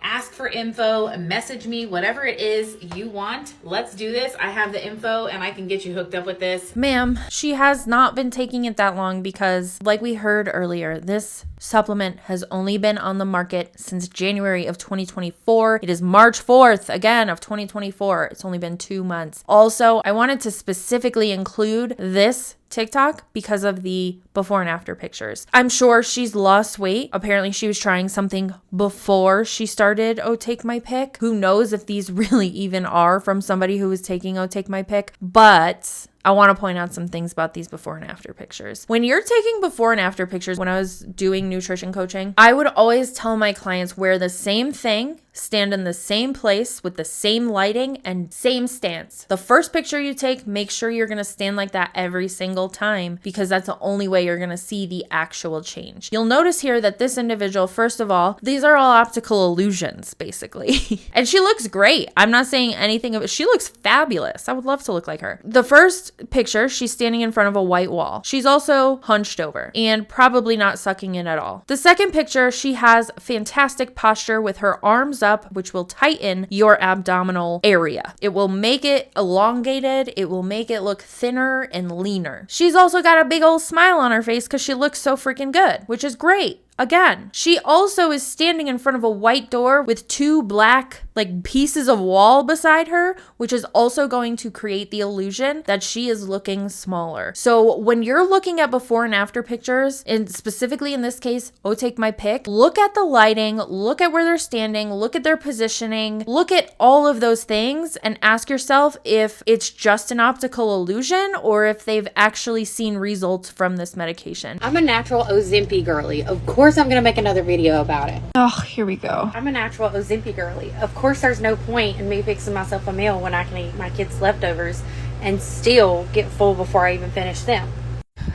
Speaker 5: ask for info, message me, whatever it is you want. Let's do this. I have the info and I can get you hooked up with this.
Speaker 1: Ma'am, she has not been taking it that long because, like we heard earlier, this supplement has only been on the market since January of 2024. It is March 4th, again, of 2024. It's only been 2 months. Also, I wanted to specifically include this TikTok because of the before and after pictures. I'm sure she's lost weight. Apparently she was trying something before she started Take My Pic. Who knows if these really even are from somebody who was taking Take My Pic, but I want to point out some things about these before and after pictures. When you're taking before and after pictures, when I was doing nutrition coaching, I would always tell my clients wear the same thing, stand in the same place with the same lighting and same stance. The first picture you take, make sure you're going to stand like that every single time because that's the only way you're going to see the actual change. You'll notice here that this individual, first of all, these are all optical illusions, basically. And she looks great. I'm not saying anything of it. She looks fabulous. I would love to look like her. The first picture, she's standing in front of a white wall. She's also hunched over and probably not sucking in at all. The second picture, she has fantastic posture with her arms up, which will tighten your abdominal area. It will make it elongated. It will make it look thinner and leaner. She's also got a big old smile on her face because she looks so freaking good, which is great. Again, she also is standing in front of a white door with 2 black pieces of wall beside her, which is also going to create the illusion that she is looking smaller. So when you're looking at before and after pictures, and specifically in this case, Take My Pic, look at the lighting, look at where they're standing, look at their positioning, look at all of those things and ask yourself if it's just an optical illusion or if they've actually seen results from this medication.
Speaker 14: I'm a natural Ozempic girly. Of course I'm gonna make another video about it.
Speaker 15: Oh, here we go.
Speaker 14: I'm a natural Ozempic girly. Of course there's no point in me fixing myself a meal when I can eat my kids' leftovers and still get full before I even finish them.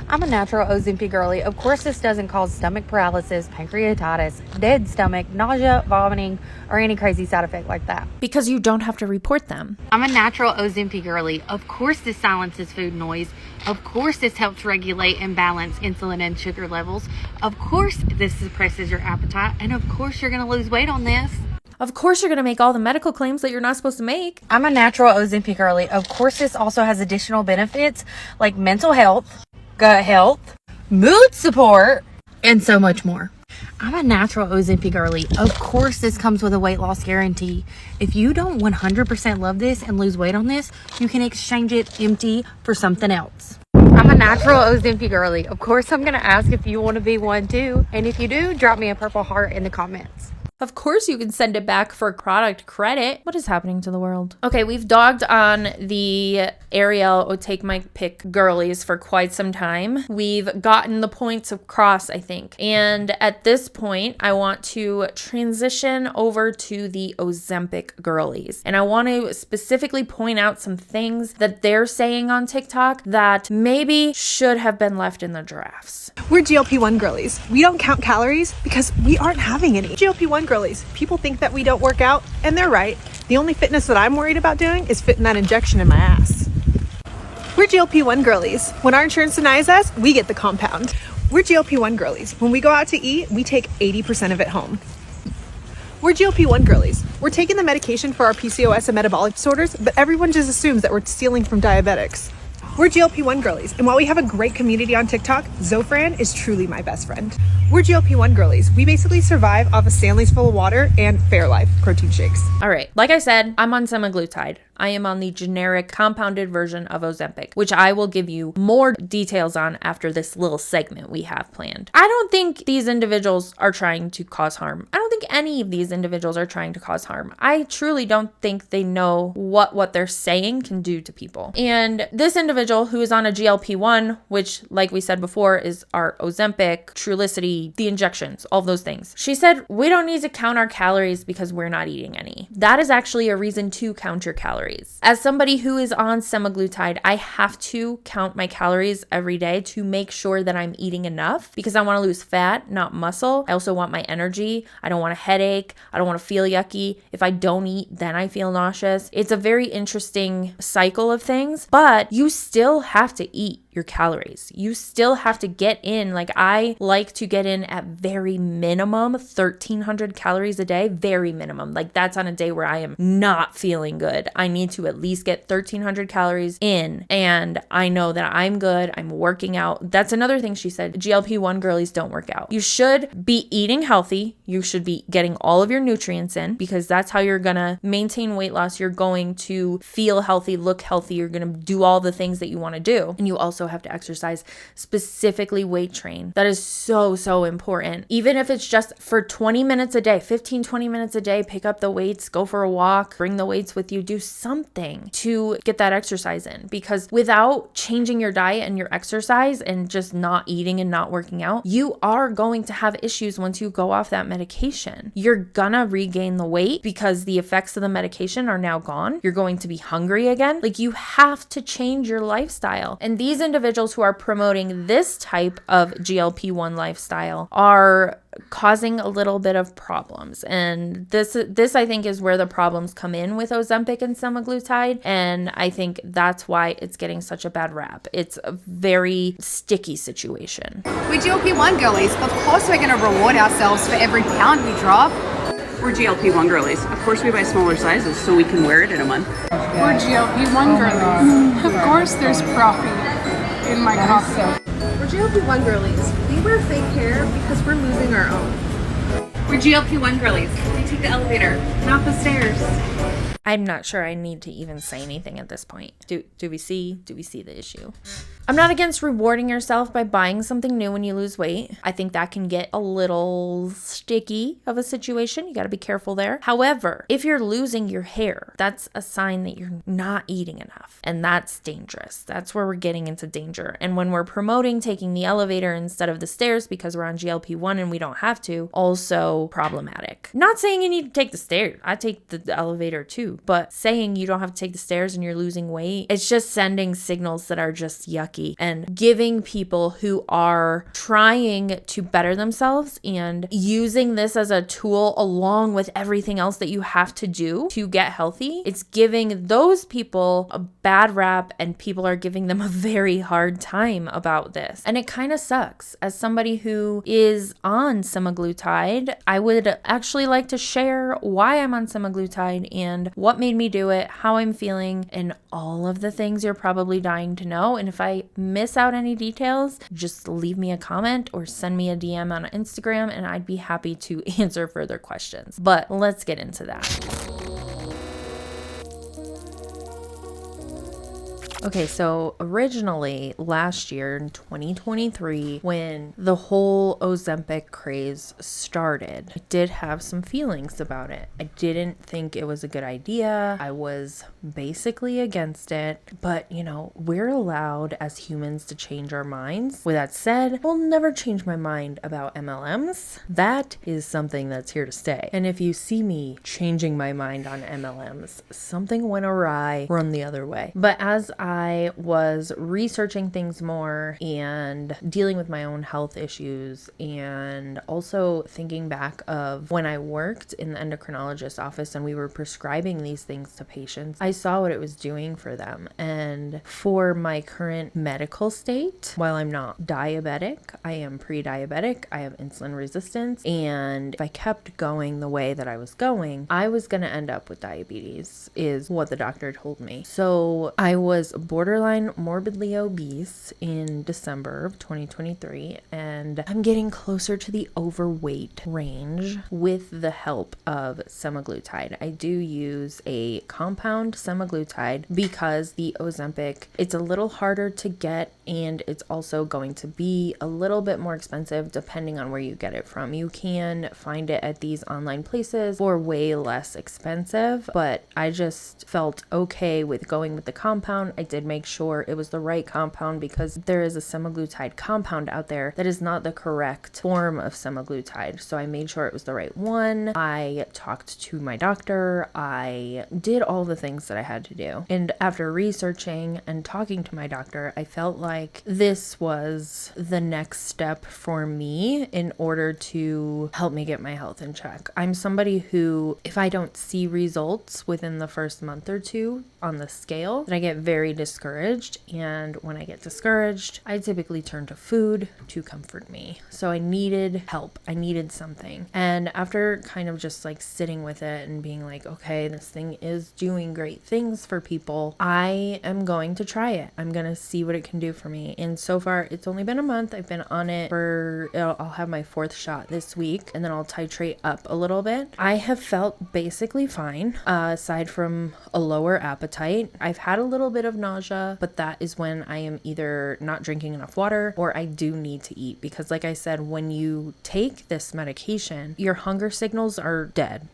Speaker 14: I'm a natural Ozempic girly. Of course this doesn't cause stomach paralysis, pancreatitis, dead stomach, nausea, vomiting, or any crazy side effect like that.
Speaker 1: Because you don't have to report them.
Speaker 14: I'm a natural Ozempic girly. Of course this silences food noise. Of course this helps regulate and balance insulin and sugar levels. Of course this suppresses your appetite. And of course you're gonna lose weight on this.
Speaker 1: Of course you're going to make all the medical claims that you're not supposed to make.
Speaker 14: I'm a natural Ozempic girly. Of course this also has additional benefits like mental health, gut health, mood support, and so much more. I'm a natural Ozempic girly. Of course this comes with a weight loss guarantee. If you don't 100% love this and lose weight on this, you can exchange it empty for something else. I'm a natural Ozempic girly. Of course I'm going to ask if you want to be one too. And if you do, drop me a purple heart in the comments.
Speaker 1: Of course you can send it back for product credit. What is happening to the world? Okay, we've dogged on the Arieyl Take My Pic girlies for quite some time. We've gotten the points across, I think. And at this point, I want to transition over to the Ozempic girlies. And I want to specifically point out some things that they're saying on TikTok that maybe should have been left in the drafts.
Speaker 15: We're GLP-1 girlies. We don't count calories because we aren't having any. GLP-1 girlies. People think that we don't work out, and they're right. The only fitness that I'm worried about doing is fitting that injection in my ass. We're GLP-1 girlies. When our insurance denies us, we get the compound. We're GLP-1 girlies. When we go out to eat, we take 80% of it home. We're GLP-1 girlies. We're taking the medication for our PCOS and metabolic disorders, but everyone just assumes that we're stealing from diabetics. We're GLP-1 girlies, and while we have a great community on TikTok, Zofran is truly my best friend. We're GLP-1 girlies. We basically survive off of Stanley's full of water and Fairlife protein shakes.
Speaker 1: All right, like I said, I'm on semaglutide. I am on the generic compounded version of Ozempic, which I will give you more details on after this little segment we have planned. I don't think these individuals are trying to cause harm. I don't think any of these individuals are trying to cause harm. I truly don't think they know what they're saying can do to people. And this individual who is on a GLP-1, which like we said before is our Ozempic, Trulicity, the injections, all those things. She said, we don't need to count our calories because we're not eating any. That is actually a reason to count your calories. As somebody who is on semaglutide, I have to count my calories every day to make sure that I'm eating enough because I want to lose fat, not muscle. I also want my energy. I don't want a headache. I don't want to feel yucky. If I don't eat, then I feel nauseous. It's a very interesting cycle of things, but you still have to eat your calories. You still have to get in, like I like to get in at very minimum 1,300 calories a day, very minimum. Like that's on a day where I am not feeling good. I need to at least get 1,300 calories in, and I know that I'm good. I'm working out. That's another thing she said. GLP-1 girlies don't work out. You should be eating healthy. You should be getting all of your nutrients in because that's how you're gonna maintain weight loss. You're going to feel healthy, look healthy. You're gonna do all the things that you want to do. And you also have to exercise, specifically weight train. That is so important. Even if it's just for 20 minutes a day, 15-20 minutes a day, pick up the weights, go for a walk, bring the weights with you, do something to get that exercise in, because without changing your diet and your exercise and just not eating and not working out, you are going to have issues once you go off that medication. You're gonna regain the weight because the effects of the medication are now gone. You're going to be hungry again. Like you have to change your lifestyle. And these individuals who are promoting this type of GLP-1 lifestyle are causing a little bit of problems. And this I think is where the problems come in with Ozempic and semaglutide. And I think that's why it's getting such a bad rap. It's a very sticky situation.
Speaker 16: We GLP-1 girlies, of course we're going to reward ourselves for every pound we drop.
Speaker 17: We're GLP-1 girlies. Of course we buy smaller sizes so we can wear it in a month.
Speaker 18: We're GLP-1 girlies. Of course there's profit in my coffee.
Speaker 19: We're GLP-1 girlies. We wear fake hair because we're losing our own.
Speaker 14: We're GLP-1 girlies. We take the elevator, not the stairs.
Speaker 1: I'm not sure I need to even say anything at this point. Do we see the issue? I'm not against rewarding yourself by buying something new when you lose weight. I think that can get a little sticky of a situation. You got to be careful there. However, if you're losing your hair, that's a sign that you're not eating enough. And that's dangerous. That's where we're getting into danger. And when we're promoting taking the elevator instead of the stairs because we're on GLP-1 and we don't have to, also problematic. Not saying you need to take the stairs. I take the elevator too. But saying you don't have to take the stairs and you're losing weight, it's just sending signals that are just yucky and giving people who are trying to better themselves and using this as a tool along with everything else that you have to do to get healthy. It's giving those people a bad rap and people are giving them a very hard time about this. And it kind of sucks. As somebody who is on semaglutide, I would actually like to share why I'm on semaglutide and what made me do it, how I'm feeling, and all of the things you're probably dying to know. And if I miss out any details, just leave me a comment or send me a DM on Instagram and I'd be happy to answer further questions. But let's get into that. Okay, so originally last year in 2023, when the whole Ozempic craze started, I did have some feelings about it. I didn't think it was a good idea. I was basically against it, but you know, we're allowed as humans to change our minds. With that said, I'll never change my mind about MLMs. That is something that's here to stay. And if you see me changing my mind on MLMs, something went awry, run the other way. But as I was researching things more and dealing with my own health issues, and also thinking back of when I worked in the endocrinologist's office and we were prescribing these things to patients, I saw what it was doing for them. And for my current medical state, while I'm not diabetic, I am pre-diabetic, I have insulin resistance, and if I kept going the way that I was going, I was going to end up with diabetes, is what the doctor told me. So I was borderline morbidly obese in December of 2023, and I'm getting closer to the overweight range with the help of semaglutide. I do use a compound semaglutide because the Ozempic, it's a little harder to get, and it's also going to be a little bit more expensive depending on where you get it from. You can find it at these online places for way less expensive, but I just felt okay with going with the compound. I did make sure it was the right compound because there is a semaglutide compound out there that is not the correct form of semaglutide. So I made sure it was the right one. I talked to my doctor. I did all the things that I had to do. And after researching and talking to my doctor, I felt like this was the next step for me in order to help me get my health in check. I'm somebody who, if I don't see results within the first month or two on the scale, then I get very discouraged. And when I get discouraged, I typically turn to food to comfort me. So I needed help. I needed something. And after kind of just like sitting with it and being like, okay, this thing is doing great things for people, I am going to try it. I'm going to see what it can do for me. And so far, it's only been a month. I've been on it for, I'll have my 4th shot this week, and then I'll titrate up a little bit. I have felt basically fine, aside from a lower appetite. I've had a little bit of nausea, but that is when I am either not drinking enough water or I do need to eat, because like I said, when you take this medication, your hunger signals are dead.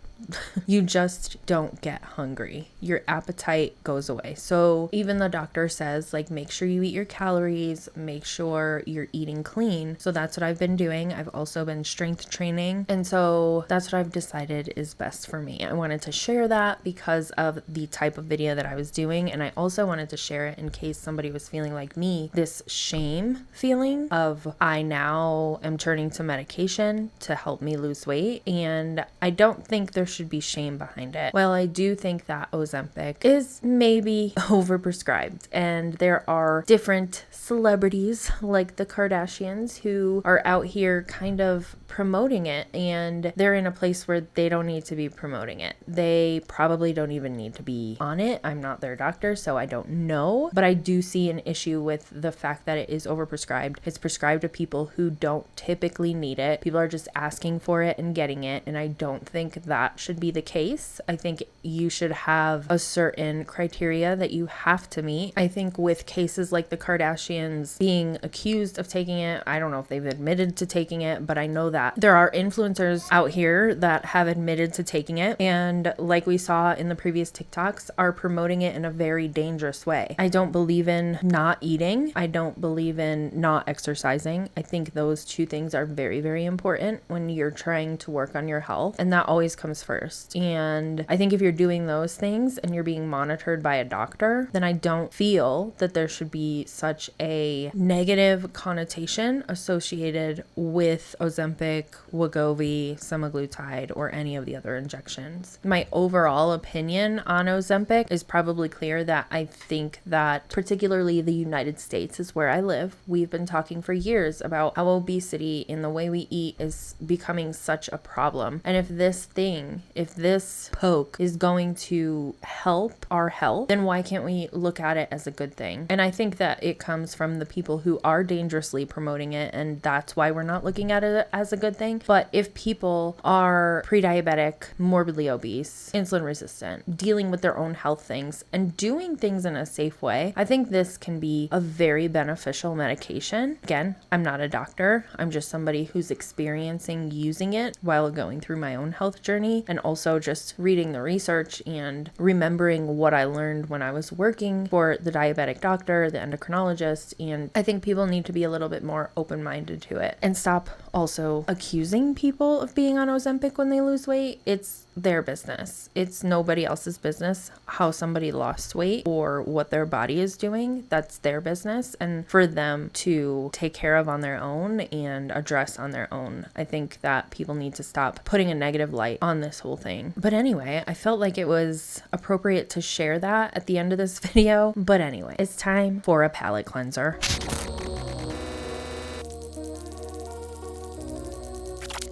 Speaker 1: You just don't get hungry. Your appetite goes away. So even the doctor says, like, make sure you eat your calories, make sure you're eating clean. So that's what I've been doing. I've also been strength training. And so that's what I've decided is best for me. I wanted to share that because of the type of video that I was doing. And I also wanted to share it in case somebody was feeling like me, this shame feeling of I now am turning to medication to help me lose weight. And I don't think there should be shame behind it. Well, I do think that Ozempic is maybe overprescribed, and there are different celebrities like the Kardashians who are out here kind of promoting it, and they're in a place where they don't need to be promoting it. They probably don't even need to be on it. I'm not their doctor, so I don't know, but I do see an issue with the fact that it is overprescribed. It's prescribed to people who don't typically need it. People are just asking for it and getting it, and I don't think that should be the case. I think you should have a certain criteria that you have to meet. I think with cases like the Kardashians being accused of taking it, I don't know if they've admitted to taking it, but I know that there are influencers out here that have admitted to taking it, and like we saw in the previous TikToks, are promoting it in a very dangerous way. I don't believe in not eating. I don't believe in not exercising. I think those two things are very, very important when you're trying to work on your health, and that always comes first. And I think if you're doing those things and you're being monitored by a doctor, then I don't feel that there should be such a negative connotation associated with Ozempic, Wegovy, semaglutide, or any of the other injections. My overall opinion on Ozempic is probably clear that I think that particularly the United States is where I live. We've been talking for years about how obesity in the way we eat is becoming such a problem. And if this poke is going to help our health, then why can't we look at it as a good thing? And I think that it comes from the people who are dangerously promoting it, and that's why we're not looking at it as a good thing. But if people are pre-diabetic, morbidly obese, insulin resistant, dealing with their own health things, and doing things in a safe way, I think this can be a very beneficial medication. Again, I'm not a doctor. I'm just somebody who's experiencing using it while going through my own health journey, and also just reading the research and remembering what I learned when I was working for the diabetic doctor, the endocrinologist. And I think people need to be a little bit more open-minded to it and stop Also, accusing people of being on Ozempic when they lose weight, it's their business. It's nobody else's business how somebody lost weight or what their body is doing. That's their business, and for them to take care of on their own and address on their own. I think that people need to stop putting a negative light on this whole thing. But anyway, I felt like it was appropriate to share that at the end of this video. But anyway, it's time for a palate cleanser.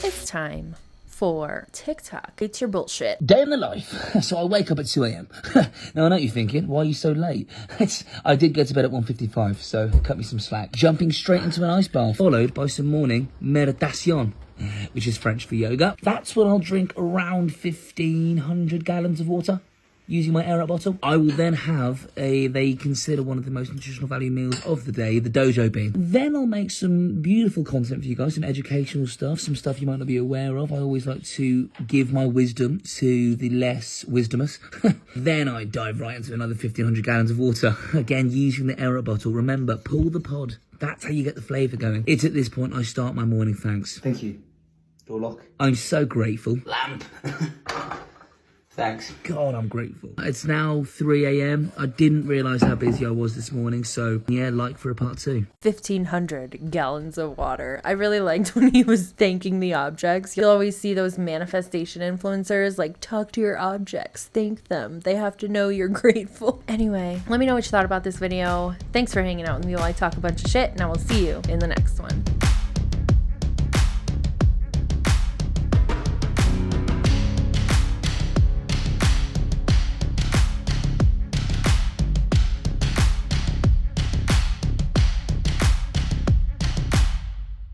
Speaker 1: It's time for TikTok. It's your bullshit.
Speaker 20: Day in the life. So I wake up at 2 a.m. Now I know what you're thinking, why are you so late? I did go to bed at 1:55, so cut me some slack. Jumping straight into an ice bath, followed by some morning meditation, which is French for yoga. That's when I'll drink around 1,500 gallons of water, using my air up bottle. I will then have they consider one of the most nutritional value meals of the day, the dojo bean. Then I'll make some beautiful content for you guys, some educational stuff, some stuff you might not be aware of. I always like to give my wisdom to the less wisdomous. Then I dive right into another 1,500 gallons of water, again using the air up bottle. Remember, pull the pod. That's how you get the flavour going. It's at this point I start my morning thanks.
Speaker 21: Thank you. Door lock.
Speaker 20: I'm so grateful.
Speaker 21: Lamp. Thanks.
Speaker 20: God, I'm grateful. It's now 3 a.m. I didn't realise how busy I was this morning, so yeah, like for a part 2.
Speaker 1: 1,500 gallons of water. I really liked when he was thanking the objects. You'll always see those manifestation influencers like, talk to your objects, thank them. They have to know you're grateful. Anyway, let me know what you thought about this video. Thanks for hanging out with me while I talk a bunch of shit, and I will see you in the next one.